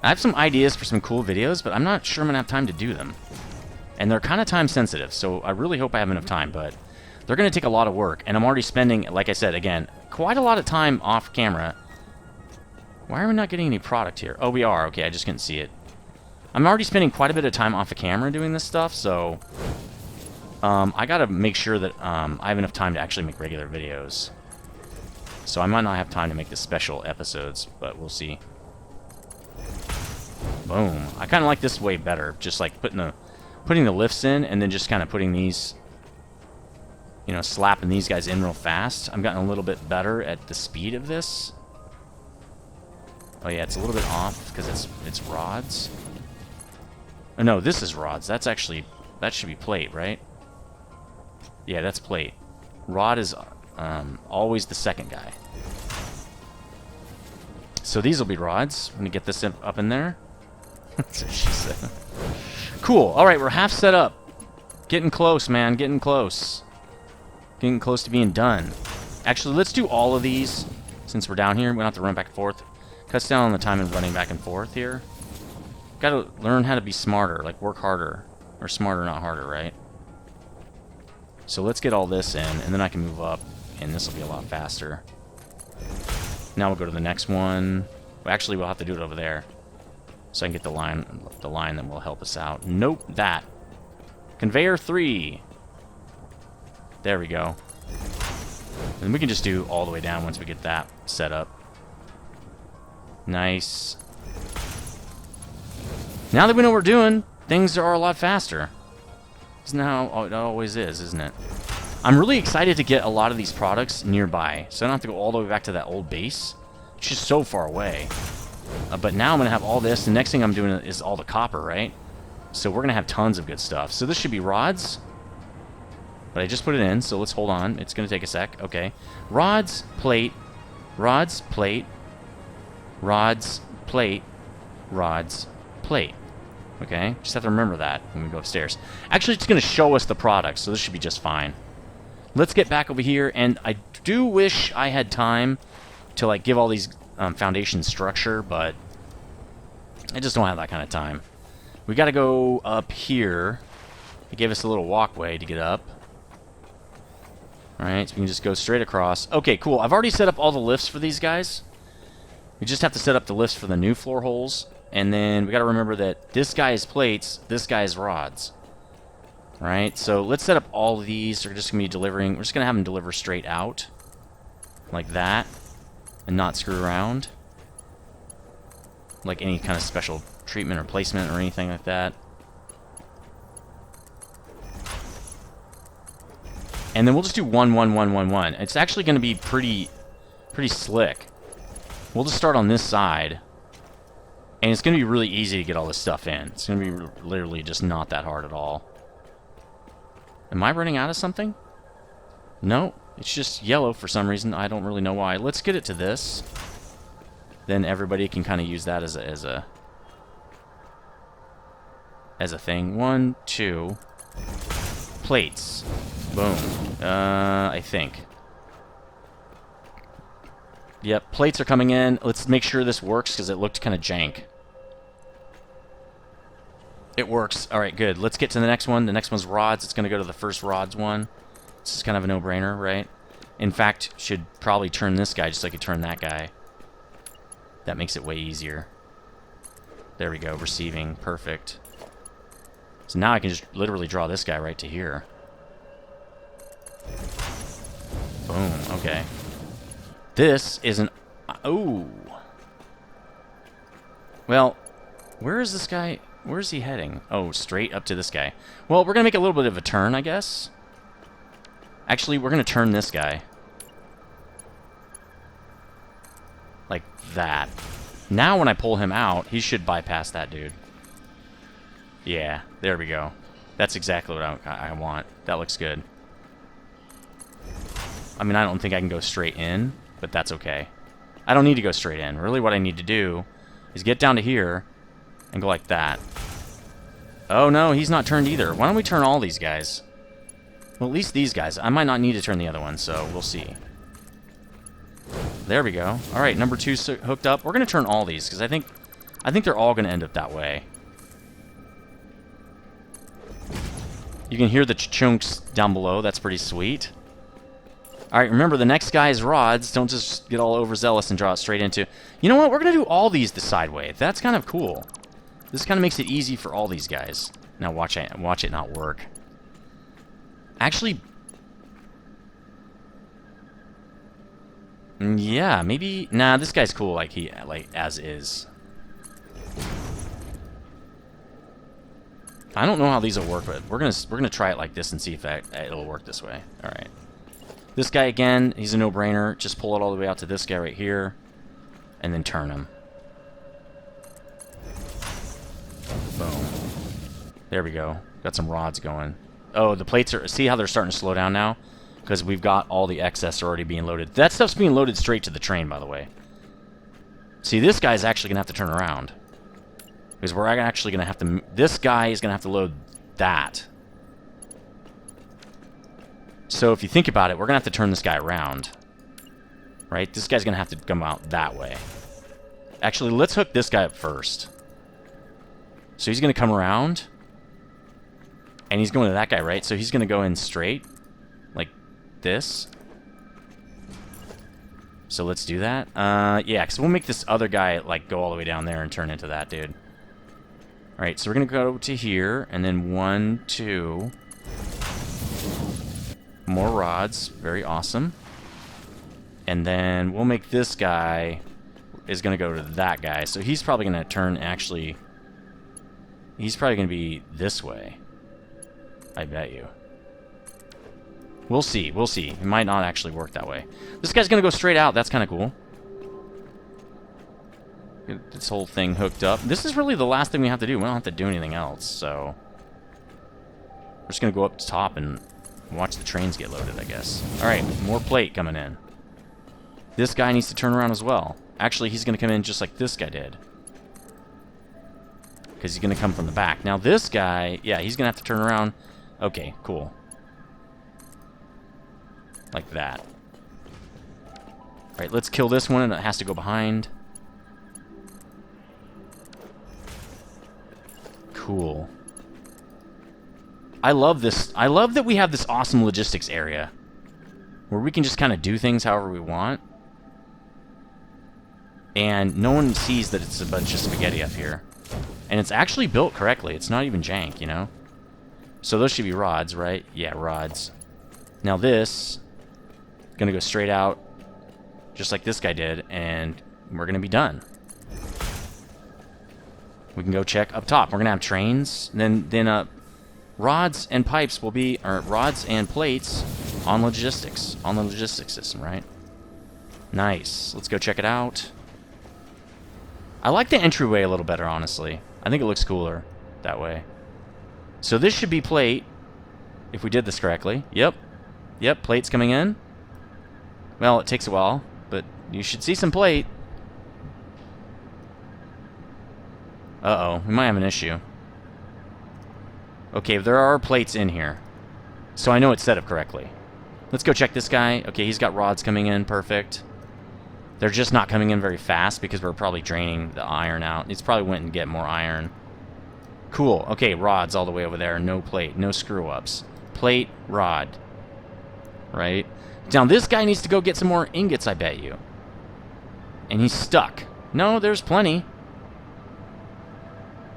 I have some ideas for some cool videos, but I'm not sure I'm going to have time to do them. And they're kind of time sensitive, so I really hope I have enough time, but they're going to take a lot of work, and I'm already spending, like I said, again, quite a lot of time off camera. Why are we not getting any product here? Oh, we are. Okay, I just couldn't see it. I'm already spending quite a bit of time off the camera doing this stuff, so I got to make sure that I have enough time to actually make regular videos. So I might not have time to make the special episodes, but we'll see. Boom. I kind of like this way better. Just like putting the lifts in, and then just kind of putting these, you know, slapping these guys in real fast. I'm getting a little bit better at the speed of this. Oh yeah, it's a little bit off because it's rods. Oh no, this is rods. That's actually, that should be plate, right? Yeah, that's plate. Rod is always the second guy. So these will be rods. I'm gonna get this up in there. That's what she said. Cool. All right, we're half set up. Getting close, man. Getting close. Getting close to being done. Actually, let's do all of these since we're down here. We don't have to run back and forth. Cuts down on the time and running back and forth here. Gotta learn how to be smarter, like work harder. Or smarter, not harder, right? So let's get all this in, and then I can move up, and this will be a lot faster. Now we'll go to the next one. Well, actually, we'll have to do it over there. So I can get the line that will help us out. Nope, that. Conveyor 3. There we go. And we can just do all the way down once we get that set up. Nice. Now that we know what we're doing, things are a lot faster. Isn't that how it always is, isn't it? I'm really excited to get a lot of these products nearby, so I don't have to go all the way back to that old base. It's just so far away. But now I'm going to have all this. The next thing I'm doing is all the copper, right? So we're going to have tons of good stuff. So this should be rods. But I just put it in, so let's hold on. It's going to take a sec. Okay. Rods, plate, rods, plate, rods, plate, rods, plate. Okay? Just have to remember that when we go upstairs. Actually, it's going to show us the products, so this should be just fine. Let's get back over here, and I do wish I had time to like give all these foundation structure, but I just don't have that kind of time. We got to go up here. It gave us a little walkway to get up. Alright, so we can just go straight across. Okay, cool. I've already set up all the lifts for these guys. We just have to set up the lifts for the new floor holes. And then we got to remember that this guy is plates, this guy is rods. Alright, so let's set up all of these. We're just going to be delivering. We're just going to have them deliver straight out. Like that. And not screw around. Like any kind of special treatment or placement or anything like that. And then we'll just do 1, 1, 1, 1, 1. It's actually going to be pretty slick. We'll just start on this side. And it's going to be really easy to get all this stuff in. It's going to be literally just not that hard at all. Am I running out of something? No, it's just yellow for some reason. I don't really know why. Let's get it to this. Then everybody can kind of use that as a thing. 1, 2. Plates. Boom. I think. Yep, plates are coming in. Let's make sure this works because it looked kind of jank. It works. Alright, good. Let's get to the next one. The next one's rods. It's going to go to the first rods one. This is kind of a no-brainer, right? In fact, should probably turn this guy just like it turned that guy. That makes it way easier. There we go. Receiving. Perfect. So now I can just literally draw this guy right to here. Boom. Okay. This is an... Oh. Well, where is this guy? Where is he heading? Oh, straight up to this guy. Well, we're going to make a little bit of a turn, I guess. Actually, we're going to turn this guy. Like that. Now when I pull him out, he should bypass that dude. Yeah, there we go. That's exactly what I want. That looks good. I mean, I don't think I can go straight in, but that's okay. I don't need to go straight in. Really what I need to do is get down to here and go like that. Oh, no, he's not turned either. Why don't we turn all these guys? Well, at least these guys. I might not need to turn the other one, so we'll see. There we go. All right, number 2's hooked up. We're going to turn all these because I think they're all going to end up that way. You can hear the chunks down below. That's pretty sweet. All right, remember, the next guy's rods. Don't just get all overzealous and draw it straight into... You know what? We're going to do all these the side way. That's kind of cool. This kind of makes it easy for all these guys. Now watch it not work. Actually... Yeah, maybe... Nah, this guy's cool like as is. I don't know how these will work, but we're gonna try it like this and see if it'll work this way. All right. This guy again, he's a no-brainer. Just pull it all the way out to this guy right here, and then turn him. Boom. There we go. Got some rods going. Oh, the plates are... See how they're starting to slow down now? Because we've got all the excess already being loaded. That stuff's being loaded straight to the train, by the way. See, this guy's actually gonna have to turn around. Because we're actually going to have to... This guy is going to have to load that. So if you think about it, we're going to have to turn this guy around. Right? This guy's going to have to come out that way. Actually, let's hook this guy up first. So he's going to come around. And he's going to that guy, right? So he's going to go in straight. Like this. So let's do that. Yeah, because we'll make this other guy, like, go all the way down there and turn into that dude. Alright, so we're going to go to here. And then 1, 2. More rods. Very awesome. And then we'll make this guy is going to go to that guy. So he's probably going to turn, actually... He's probably going to be this way. I bet you. We'll see. We'll see. It might not actually work that way. This guy's going to go straight out. That's kind of cool. Get this whole thing hooked up. This is really the last thing we have to do. We don't have to do anything else, so... We're just going to go up to top and watch the trains get loaded, I guess. Alright, more plate coming in. This guy needs to turn around as well. Actually, he's going to come in just like this guy did. Because he's going to come from the back. Now, this guy, yeah, he's going to have to turn around. Okay, cool. Like that. Alright, let's kill this one, and it has to go behind. Cool. I love this. I love that we have this awesome logistics area. Where we can just kind of do things however we want. And no one sees that it's a bunch of spaghetti up here. And it's actually built correctly. It's not even jank, you know? So those should be rods, right? Yeah, rods. Now this... Gonna go straight out. Just like this guy did. And we're gonna be done. We can go check up top. We're gonna have trains. Then rods and pipes will be... Or rods and plates on logistics. On the logistics system, right? Nice. Let's go check it out. I like the entryway a little better, honestly. I think it looks cooler that way. So this should be plate, if we did this correctly. Yep. Yep, plate's coming in. Well, it takes a while, but you should see some plate. Uh-oh, we might have an issue. Okay, there are plates in here. So I know it's set up correctly. Let's go check this guy. Okay, he's got rods coming in, perfect. They're just not coming in very fast because we're probably draining the iron out. It's probably went and get more iron. Cool. Okay, rods all the way over there. No plate. No screw-ups. Plate, rod. Right? Now, this guy needs to go get some more ingots, I bet you. And he's stuck. No, there's plenty.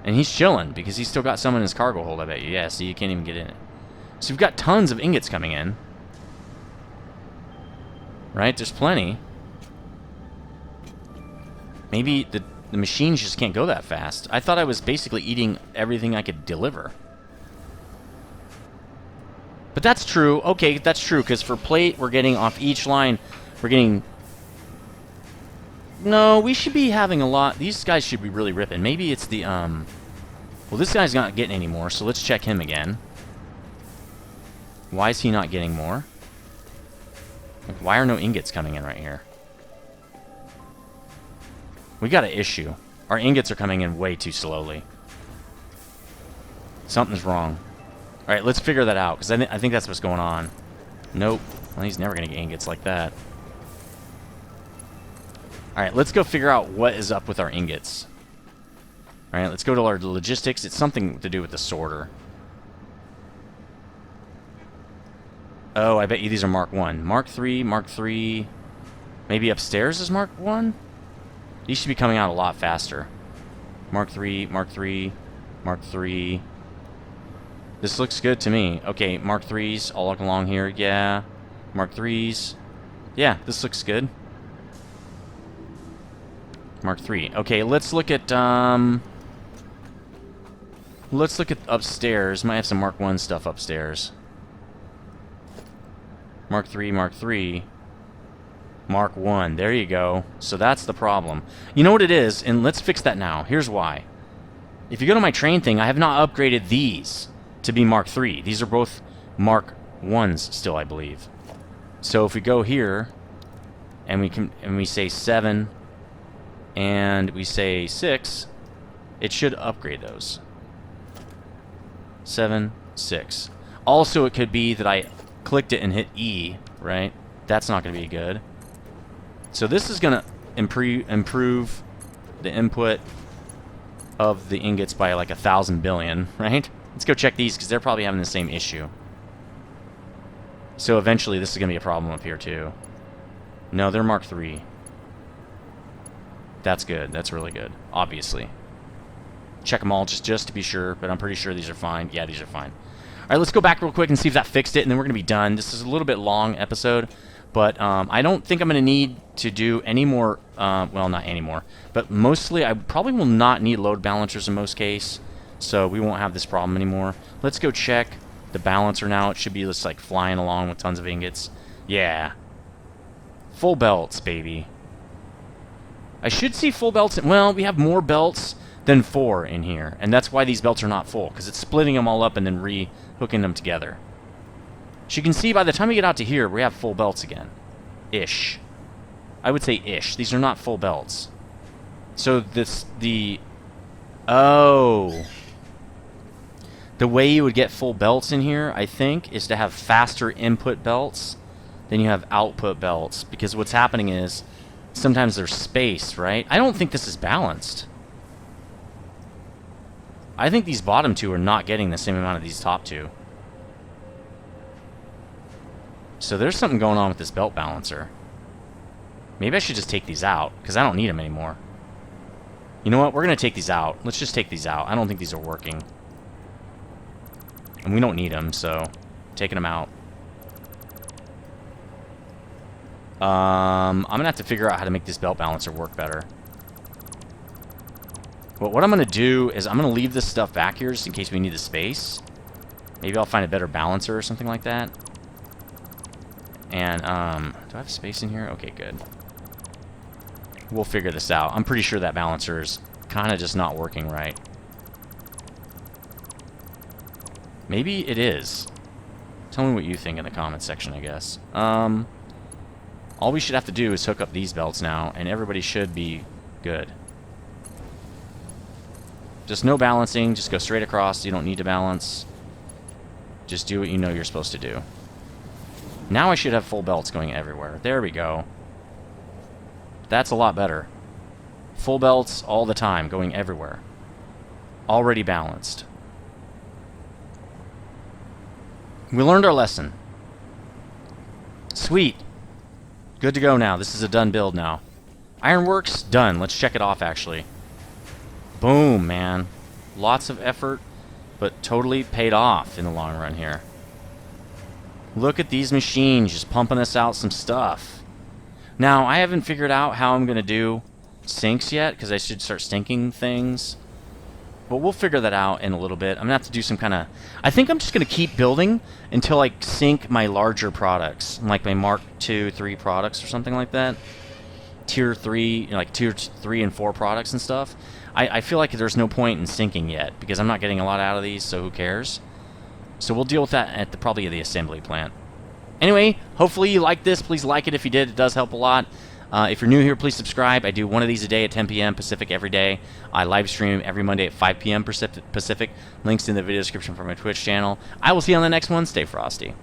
And he's chilling because he's still got some in his cargo hold, I bet you. Yeah, see, you can't even get in it. So we've got tons of ingots coming in. Right? There's plenty. Maybe the machines just can't go that fast. I thought I was basically eating everything I could deliver. But that's true. Okay, that's true, because for plate, we're getting off each line, we're getting... No, we should be having a lot... These guys should be really ripping. Maybe it's the, Well, this guy's not getting any more, so let's check him again. Why is he not getting more? Why are no ingots coming in right here? We got an issue. Our ingots are coming in way too slowly. Something's wrong. Alright, let's figure that out, because I think that's what's going on. Nope. Well, he's never going to get ingots like that. Alright, let's go figure out what is up with our ingots. Alright, let's go to our logistics. It's something to do with the sorter. Oh, I bet you these are Mark 1. Mark 3, Mark 3... Maybe upstairs is Mark 1? These should be coming out a lot faster. Mark 3, Mark 3, Mark 3. This looks good to me. Okay, Mark 3s all along here. Yeah. Mark 3s. Yeah, this looks good. Mark 3. Okay, let's look at upstairs. Might have some Mark 1 stuff upstairs. Mark 3, Mark 3. Mark 1. There you go. So that's the problem. You know what it is? And let's fix that now. Here's why. If you go to my train thing, I have not upgraded these to be Mark 3. These are both Mark 1s still, I believe. So if we go here and we say 7 and we say 6, it should upgrade those. 7, 6. Also, it could be that I clicked it and hit E, right? That's not going to be good. So this is going to improve the input of the ingots by like 1,000 billion, right? Let's go check these because they're probably having the same issue. So eventually this is going to be a problem up here too. No, they're Mark III. That's good. That's really good. Obviously. Check them all just to be sure, but I'm pretty sure these are fine. Yeah, these are fine. All right, let's go back real quick and see if that fixed it, and then we're going to be done. This is a little bit long episode, but I don't think I'm going to need to do any more, well, not anymore, but mostly I probably will not need load balancers in most cases, so we won't have this problem anymore. Let's go check the balancer now. It should be just like flying along with tons of ingots. Yeah. Full belts, baby. I should see full belts. Well, we have more belts than 4 in here, and that's why these belts are not full, because it's splitting them all up and then re-hooking them together. So you can see by the time we get out to here, we have full belts again. Ish. I would say ish. These are not full belts. So oh. The way you would get full belts in here, I think, is to have faster input belts than you have output belts, because what's happening is sometimes there's space, right? I don't think this is balanced. I think these bottom 2 are not getting the same amount of these top 2. So there's something going on with this belt balancer. Maybe I should just take these out, because I don't need them anymore. You know what? We're going to take these out. Let's just take these out. I don't think these are working. And we don't need them, so taking them out. I'm going to have to figure out how to make this belt balancer work better. But what I'm going to do is I'm going to leave this stuff back here just in case we need the space. Maybe I'll find a better balancer or something like that. And, do I have space in here? Okay, good. We'll figure this out. I'm pretty sure that balancer is kind of just not working right. Maybe it is. Tell me what you think in the comments section, I guess. All we should have to do is hook up these belts now, and everybody should be good. Just no balancing, just go straight across. You don't need to balance. Just do what you know you're supposed to do. Now I should have full belts going everywhere. There we go. That's a lot better. Full belts all the time, going everywhere. Already balanced. We learned our lesson. Sweet. Good to go now. This is a done build now. Ironworks, done. Let's check it off, actually. Boom, man. Lots of effort, but totally paid off in the long run here. Look at these machines just pumping us out some stuff. Now, I haven't figured out how I'm going to do sinks yet, because I should start sinking things. But we'll figure that out in a little bit. I'm going to have to do some kind of... I think I'm just going to keep building until I sink my larger products, like my Mark II, 3 products or something like that. Tier 3, you know, like Tier 3 and 4 products and stuff. I feel like there's no point in sinking yet, because I'm not getting a lot out of these, so who cares? So we'll deal with that at probably the assembly plant. Anyway, hopefully you liked this. Please like it if you did. It does help a lot. If you're new here, please subscribe. I do one of these a day at 10 p.m. Pacific every day. I live stream every Monday at 5 p.m. Pacific. Links in the video description for my Twitch channel. I will see you on the next one. Stay frosty.